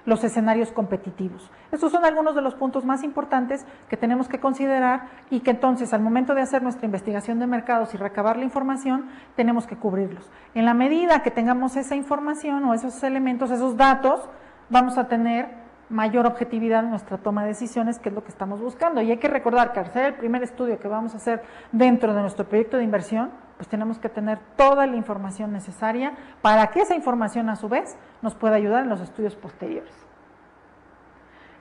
los escenarios competitivos. Estos son algunos de los puntos más importantes que tenemos que considerar y que entonces al momento de hacer nuestra investigación de mercados y recabar la información, tenemos que cubrirlos. En la medida que tengamos esa información o esos elementos, esos datos, vamos a tener mayor objetividad en nuestra toma de decisiones, que es lo que estamos buscando. Y hay que recordar que al ser el primer estudio que vamos a hacer dentro de nuestro proyecto de inversión, pues tenemos que tener toda la información necesaria para que esa información a su vez nos pueda ayudar en los estudios posteriores.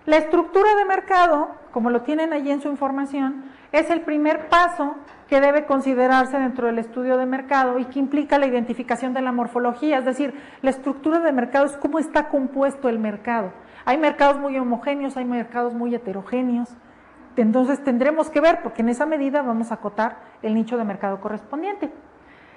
La estructura de mercado, como lo tienen allí en su información, es el primer paso que debe considerarse dentro del estudio de mercado y que implica la identificación de la morfología, es decir, la estructura de mercado es cómo está compuesto el mercado. Hay mercados muy homogéneos, hay mercados muy heterogéneos, entonces tendremos que ver, porque en esa medida vamos a acotar el nicho de mercado correspondiente.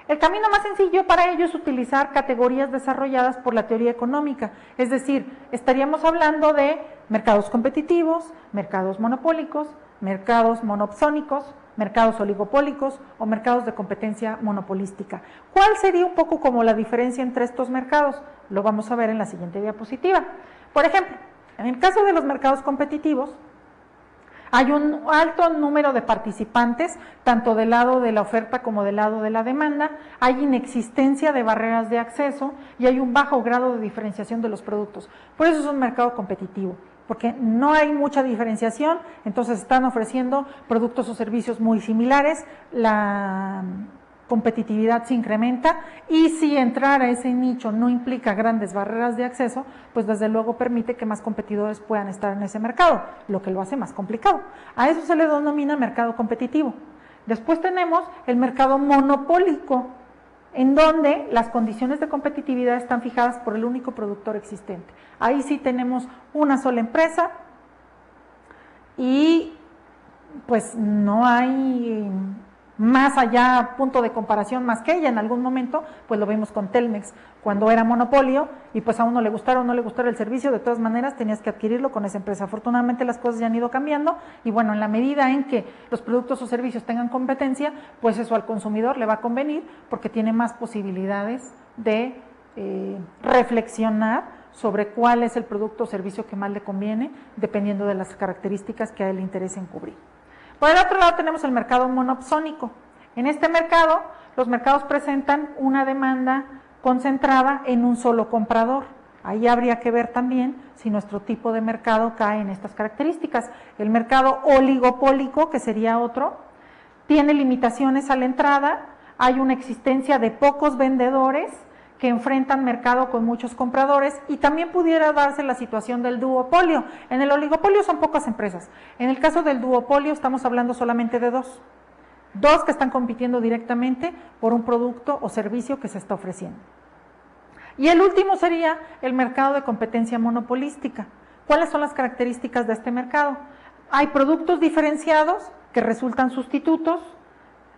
El camino más sencillo para ello es utilizar categorías desarrolladas por la teoría económica, es decir, estaríamos hablando de mercados competitivos, mercados monopólicos, mercados monopsónicos, mercados oligopólicos o mercados de competencia monopolística. ¿Cuál sería un poco como la diferencia entre estos mercados? Lo vamos a ver en la siguiente diapositiva. Por ejemplo, en el caso de los mercados competitivos, hay un alto número de participantes, tanto del lado de la oferta como del lado de la demanda, hay inexistencia de barreras de acceso y hay un bajo grado de diferenciación de los productos. Por eso es un mercado competitivo, porque no hay mucha diferenciación, entonces están ofreciendo productos o servicios muy similares, la competitividad se incrementa y si entrar a ese nicho no implica grandes barreras de acceso, pues desde luego permite que más competidores puedan estar en ese mercado, lo que lo hace más complicado. A eso se le denomina mercado competitivo. Después tenemos el mercado monopólico, en donde las condiciones de competitividad están fijadas por el único productor existente. Ahí sí tenemos una sola empresa y pues no hay más allá punto de comparación más que ella. En algún momento pues lo vimos con Telmex cuando era monopolio y pues a uno le gustara o no le gustara el servicio, de todas maneras tenías que adquirirlo con esa empresa. Afortunadamente las cosas ya han ido cambiando y bueno, en la medida en que los productos o servicios tengan competencia, pues eso al consumidor le va a convenir porque tiene más posibilidades de reflexionar sobre cuál es el producto o servicio que más le conviene, dependiendo de las características que a él le interesen cubrir. Por el otro lado tenemos el mercado monopsónico. En este mercado, los mercados presentan una demanda concentrada en un solo comprador. Ahí habría que ver también si nuestro tipo de mercado cae en estas características. El mercado oligopólico, que sería otro, tiene limitaciones a la entrada, hay una existencia de pocos vendedores que enfrentan mercado con muchos compradores y también pudiera darse la situación del duopolio. En el oligopolio son pocas empresas, en el caso del duopolio estamos hablando solamente de dos que están compitiendo directamente por un producto o servicio que se está ofreciendo. Y el último sería el mercado de competencia monopolística. ¿Cuáles son las características de este mercado? Hay productos diferenciados que resultan sustitutos,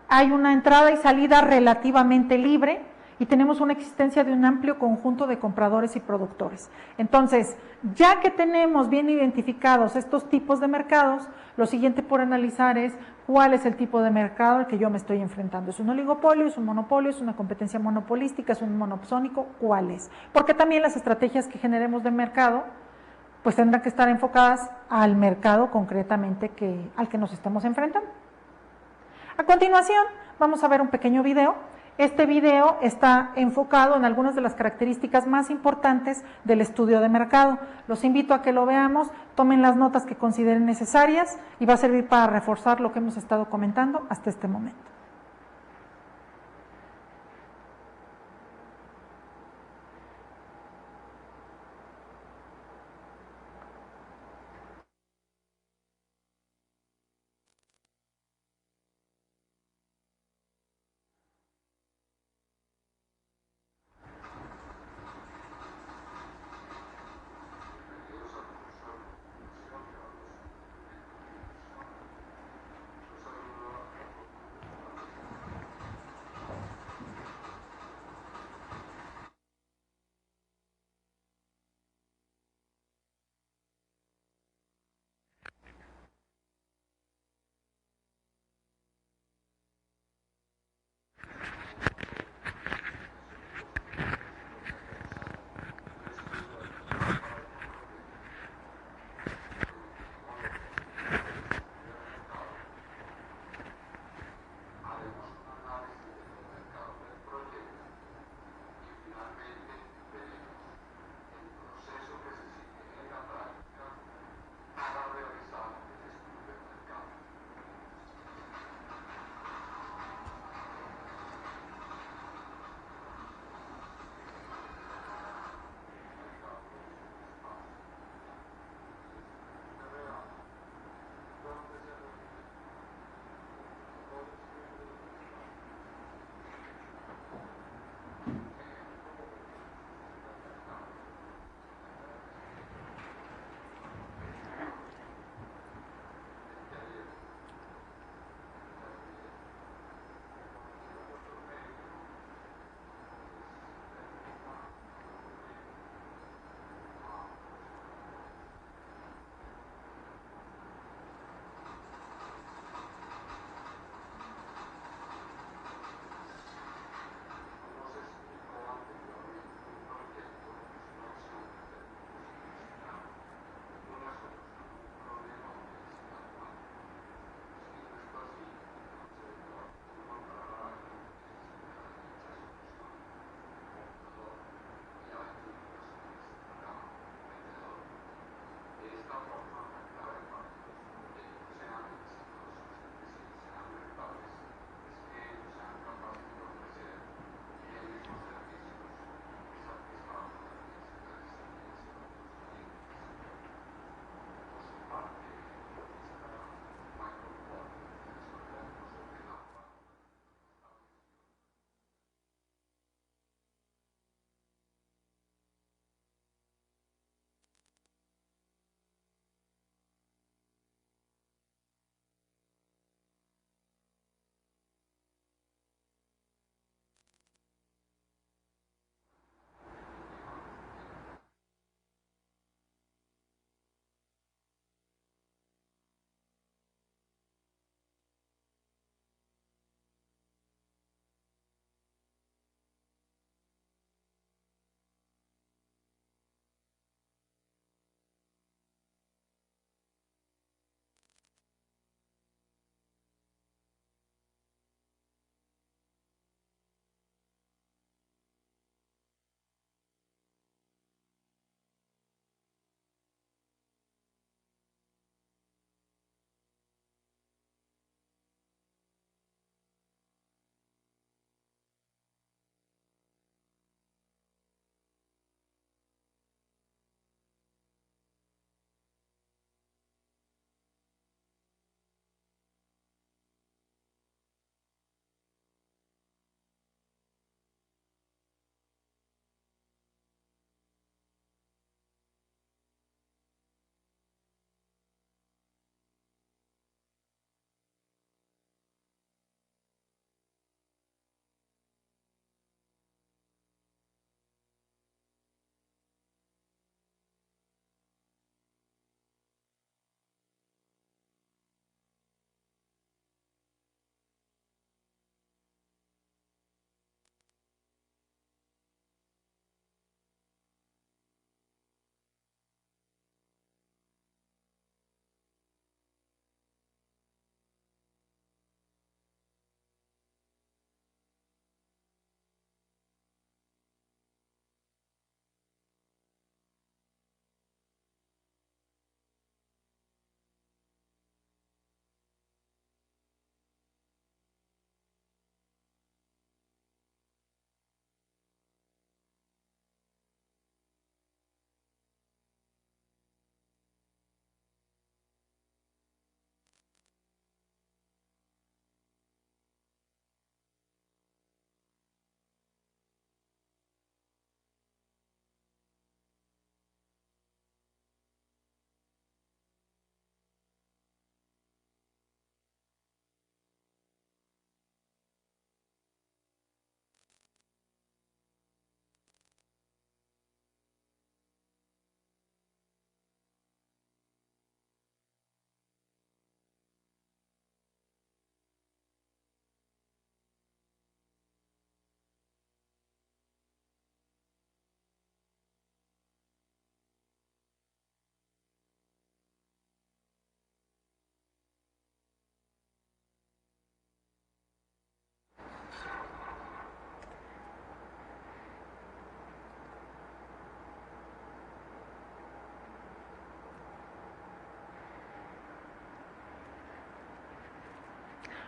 hay una entrada y salida relativamente libre y tenemos una existencia de un amplio conjunto de compradores y productores. Entonces, ya que tenemos bien identificados estos tipos de mercados, lo siguiente por analizar es cuál es el tipo de mercado al que yo me estoy enfrentando. ¿Es un oligopolio, es un monopolio, es una competencia monopolística, es un monopsónico? ¿Cuál es? Porque también las estrategias que generemos de mercado pues tendrán que estar enfocadas al mercado concretamente al que nos estemos enfrentando. A continuación, vamos a ver un pequeño video. Este video está enfocado en algunas de las características más importantes del estudio de mercado. Los invito a que lo veamos, tomen las notas que consideren necesarias y va a servir para reforzar lo que hemos estado comentando hasta este momento.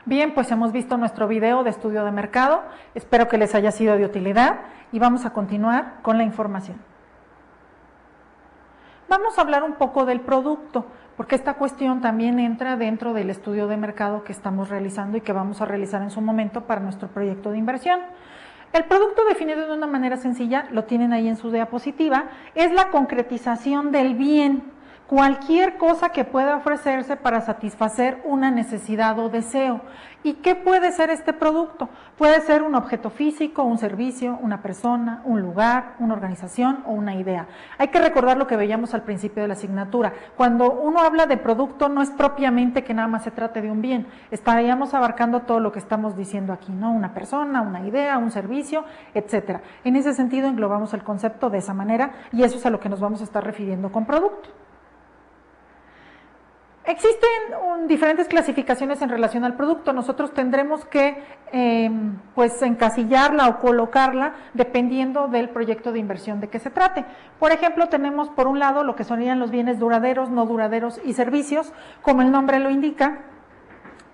Bien, pues hemos visto nuestro video de estudio de mercado, espero que les haya sido de utilidad y vamos a continuar con la información. Vamos a hablar un poco del producto, porque esta cuestión también entra dentro del estudio de mercado que estamos realizando y que vamos a realizar en su momento para nuestro proyecto de inversión. El producto, definido de una manera sencilla, lo tienen ahí en su diapositiva, es la concretización del bien, cualquier cosa que pueda ofrecerse para satisfacer una necesidad o deseo. ¿Y qué puede ser este producto? Puede ser un objeto físico, un servicio, una persona, un lugar, una organización o una idea. Hay que recordar lo que veíamos al principio de la asignatura. Cuando uno habla de producto, no es propiamente que nada más se trate de un bien. Estaríamos abarcando todo lo que estamos diciendo aquí, ¿no? Una persona, una idea, un servicio, etcétera. En ese sentido, englobamos el concepto de esa manera y eso es a lo que nos vamos a estar refiriendo con producto. Existen diferentes clasificaciones en relación al producto. Nosotros tendremos que pues encasillarla o colocarla dependiendo del proyecto de inversión de que se trate. Por ejemplo, tenemos por un lado lo que serían los bienes duraderos, no duraderos y servicios. Como el nombre lo indica,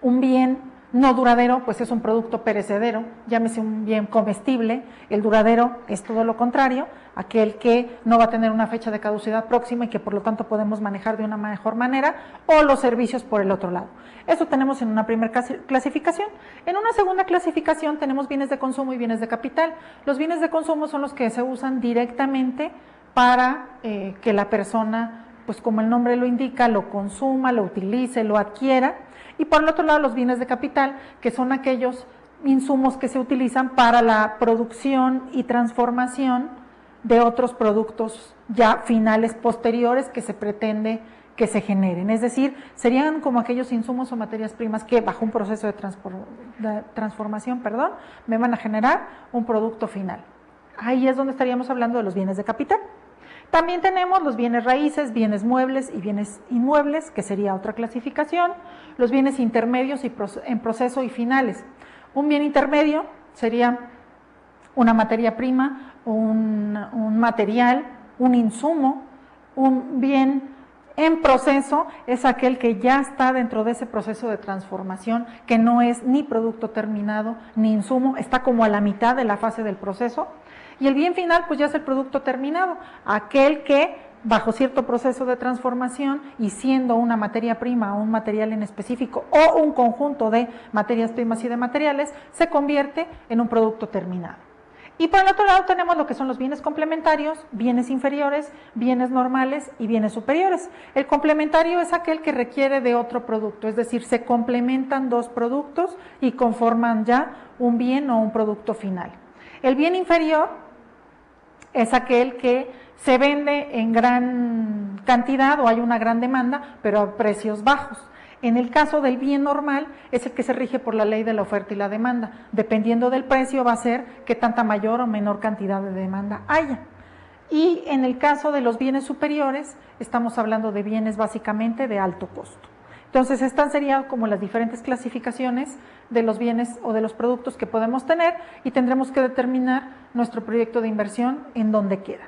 un bien no duradero pues es un producto perecedero, llámese un bien comestible. El duradero es todo lo contrario, aquel que no va a tener una fecha de caducidad próxima y que por lo tanto podemos manejar de una mejor manera, o los servicios por el otro lado. Eso tenemos en una primera clasificación. En una segunda clasificación tenemos bienes de consumo y bienes de capital. Los bienes de consumo son los que se usan directamente para que la persona, pues como el nombre lo indica, lo consuma, lo utilice, lo adquiera. Y por el otro lado, los bienes de capital, que son aquellos insumos que se utilizan para la producción y transformación de otros productos ya finales posteriores que se pretende que se generen. Es decir, serían como aquellos insumos o materias primas que bajo un proceso de transformación, me van a generar un producto final. Ahí es donde estaríamos hablando de los bienes de capital. También tenemos los bienes raíces, bienes muebles y bienes inmuebles, que sería otra clasificación. Los bienes intermedios y en proceso y finales. Un bien intermedio sería una materia prima, un material, un insumo. Un bien en proceso es aquel que ya está dentro de ese proceso de transformación, que no es ni producto terminado ni insumo, está como a la mitad de la fase del proceso. Y el bien final pues ya es el producto terminado, aquel que bajo cierto proceso de transformación y siendo una materia prima o un material en específico o un conjunto de materias primas y de materiales, se convierte en un producto terminado. Y por el otro lado tenemos lo que son los bienes complementarios, bienes inferiores, bienes normales y bienes superiores. El complementario es aquel que requiere de otro producto, es decir, se complementan dos productos y conforman ya un bien o un producto final. El bien inferior es aquel que se vende en gran cantidad o hay una gran demanda, pero a precios bajos. En el caso del bien normal, es el que se rige por la ley de la oferta y la demanda. Dependiendo del precio va a ser qué tanta mayor o menor cantidad de demanda haya. Y en el caso de los bienes superiores, estamos hablando de bienes básicamente de alto costo. Entonces, estas serían como las diferentes clasificaciones de los bienes o de los productos que podemos tener y tendremos que determinar nuestro proyecto de inversión en dónde queda.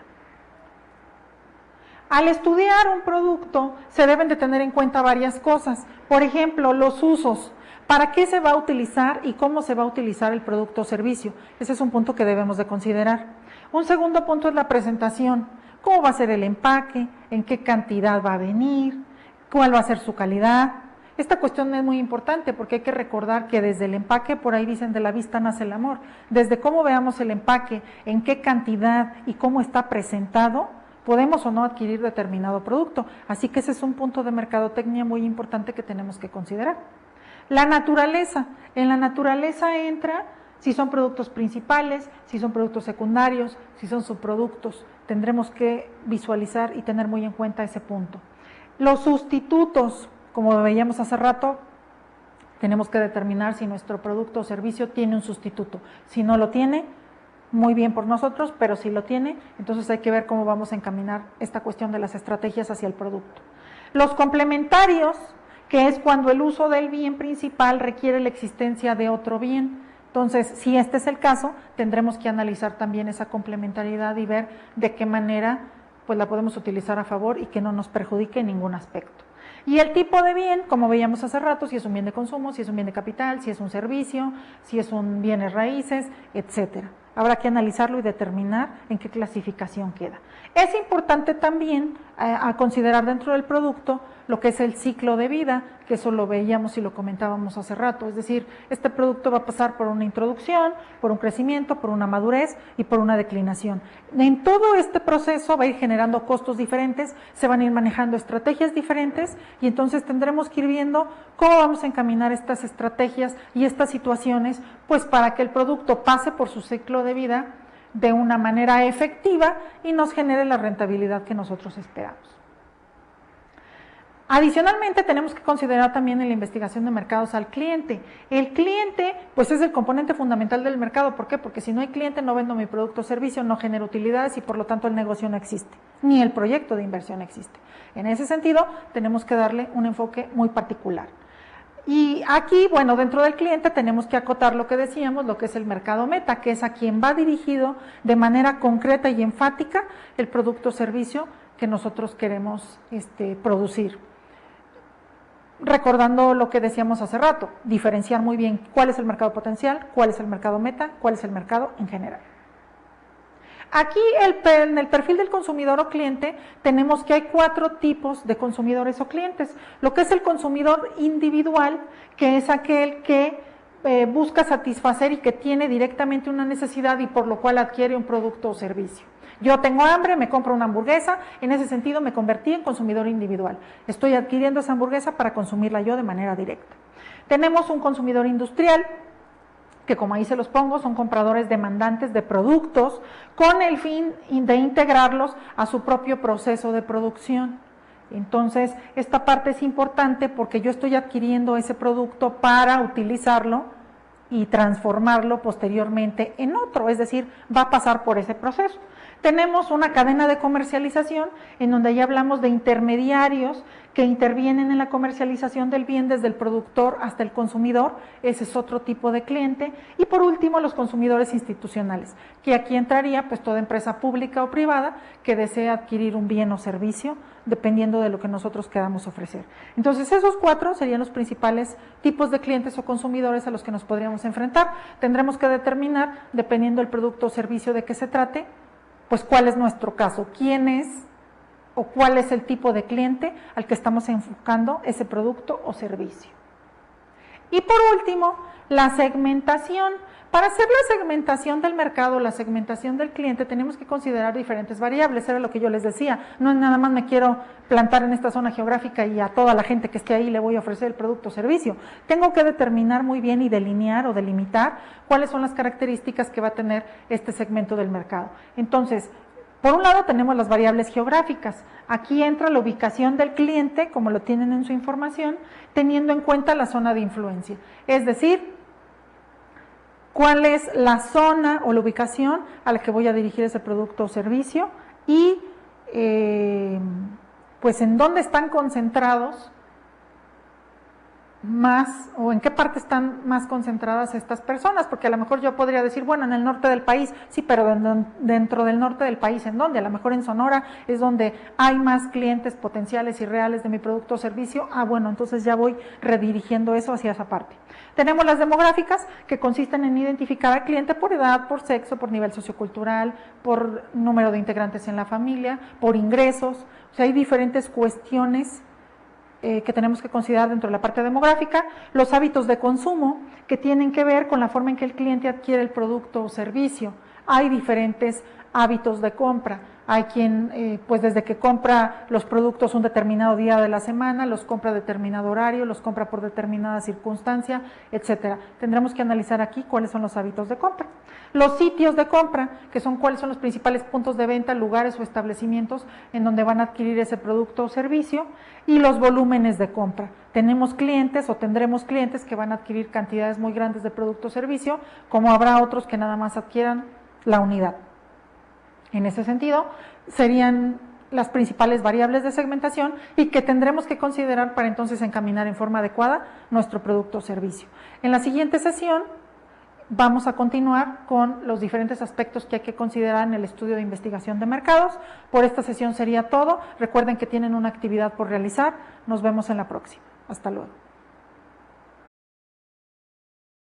Al estudiar un producto se deben de tener en cuenta varias cosas. Por ejemplo, los usos. ¿Para qué se va a utilizar y cómo se va a utilizar el producto o servicio? Ese es un punto que debemos de considerar. Un segundo punto es la presentación. ¿Cómo va a ser el empaque? ¿En qué cantidad va a venir? ¿Cuál va a ser su calidad? Esta cuestión es muy importante porque hay que recordar que desde el empaque, por ahí dicen, de la vista nace el amor. Desde cómo veamos el empaque, en qué cantidad y cómo está presentado, podemos o no adquirir determinado producto. Así que ese es un punto de mercadotecnia muy importante que tenemos que considerar. La naturaleza. En la naturaleza entra si son productos principales, si son productos secundarios, si son subproductos. Tendremos que visualizar y tener muy en cuenta ese punto. Los sustitutos, como veíamos hace rato, tenemos que determinar si nuestro producto o servicio tiene un sustituto. Si no lo tiene, muy bien por nosotros, pero si lo tiene, entonces hay que ver cómo vamos a encaminar esta cuestión de las estrategias hacia el producto. Los complementarios, que es cuando el uso del bien principal requiere la existencia de otro bien. Entonces, si este es el caso, tendremos que analizar también esa complementariedad y ver de qué manera pues la podemos utilizar a favor y que no nos perjudique en ningún aspecto. Y el tipo de bien, como veíamos hace rato, si es un bien de consumo, si es un bien de capital, si es un servicio, si es un bienes raíces, etcétera. Habrá que analizarlo y determinar en qué clasificación queda. Es importante también a considerar dentro del producto lo que es el ciclo de vida, que eso lo veíamos y lo comentábamos hace rato, es decir, este producto va a pasar por una introducción, por un crecimiento, por una madurez y por una declinación. En todo este proceso va a ir generando costos diferentes, se van a ir manejando estrategias diferentes y entonces tendremos que ir viendo cómo vamos a encaminar estas estrategias y estas situaciones, pues para que el producto pase por su ciclo de vida de una manera efectiva y nos genere la rentabilidad que nosotros esperamos. Adicionalmente, tenemos que considerar también en la investigación de mercados al cliente. El cliente, pues es el componente fundamental del mercado. ¿Por qué? Porque si no hay cliente, no vendo mi producto o servicio, no genero utilidades y por lo tanto el negocio no existe, ni el proyecto de inversión existe. En ese sentido, tenemos que darle un enfoque muy particular. Y aquí, bueno, dentro del cliente tenemos que acotar lo que decíamos, lo que es el mercado meta, que es a quien va dirigido de manera concreta y enfática el producto o servicio que nosotros queremos producir. Recordando lo que decíamos hace rato, diferenciar muy bien cuál es el mercado potencial, cuál es el mercado meta, cuál es el mercado en general. Aquí en el perfil del consumidor o cliente tenemos que hay 4 tipos de consumidores o clientes. Lo que es el consumidor individual, que es aquel que busca satisfacer y que tiene directamente una necesidad y por lo cual adquiere un producto o servicio. Yo tengo hambre, me compro una hamburguesa, en ese sentido me convertí en consumidor individual. Estoy adquiriendo esa hamburguesa para consumirla yo de manera directa. Tenemos un consumidor industrial, que como ahí se los pongo, son compradores demandantes de productos con el fin de integrarlos a su propio proceso de producción. Entonces, esta parte es importante porque yo estoy adquiriendo ese producto para utilizarlo y transformarlo posteriormente en otro, es decir, va a pasar por ese proceso. Tenemos una cadena de comercialización en donde ya hablamos de intermediarios que intervienen en la comercialización del bien desde el productor hasta el consumidor, ese es otro tipo de cliente. Y por último, los consumidores institucionales, que aquí entraría pues toda empresa pública o privada que desea adquirir un bien o servicio, dependiendo de lo que nosotros queramos ofrecer. Entonces, esos 4 serían los principales tipos de clientes o consumidores a los que nos podríamos enfrentar. Tendremos que determinar, dependiendo del producto o servicio de que se trate, pues cuál es nuestro caso, quién es o cuál es el tipo de cliente al que estamos enfocando ese producto o servicio. Y por último, la segmentación. Para hacer la segmentación del mercado, la segmentación del cliente, tenemos que considerar diferentes variables, era lo que yo les decía, no es nada más me quiero plantar en esta zona geográfica y a toda la gente que esté ahí le voy a ofrecer el producto o servicio. Tengo que determinar muy bien y delinear o delimitar cuáles son las características que va a tener este segmento del mercado. Entonces, por un lado tenemos las variables geográficas, aquí entra la ubicación del cliente, como lo tienen en su información, teniendo en cuenta la zona de influencia, es decir, cuál es la zona o la ubicación a la que voy a dirigir ese producto o servicio y pues en dónde están concentrados más o en qué parte están más concentradas estas personas, porque a lo mejor yo podría decir, bueno, en el norte del país, sí, pero dentro del norte del país, ¿en dónde? A lo mejor en Sonora es donde hay más clientes potenciales y reales de mi producto o servicio, bueno, entonces ya voy redirigiendo eso hacia esa parte. Tenemos las demográficas, que consisten en identificar al cliente por edad, por sexo, por nivel sociocultural, por número de integrantes en la familia, por ingresos, o sea, hay diferentes cuestiones que tenemos que considerar dentro de la parte demográfica, los hábitos de consumo que tienen que ver con la forma en que el cliente adquiere el producto o servicio. Hay diferentes hábitos de compra, hay quien pues desde que compra los productos un determinado día de la semana, los compra a determinado horario, los compra por determinada circunstancia, etcétera. Tendremos que analizar aquí cuáles son los hábitos de compra. Los sitios de compra, que son cuáles son los principales puntos de venta, lugares o establecimientos en donde van a adquirir ese producto o servicio, y los volúmenes de compra. Tenemos clientes o tendremos clientes que van a adquirir cantidades muy grandes de producto o servicio, como habrá otros que nada más adquieran la unidad. En ese sentido, serían las principales variables de segmentación y que tendremos que considerar para entonces encaminar en forma adecuada nuestro producto o servicio. En la siguiente sesión vamos a continuar con los diferentes aspectos que hay que considerar en el estudio de investigación de mercados. Por esta sesión sería todo. Recuerden que tienen una actividad por realizar. Nos vemos en la próxima. Hasta luego.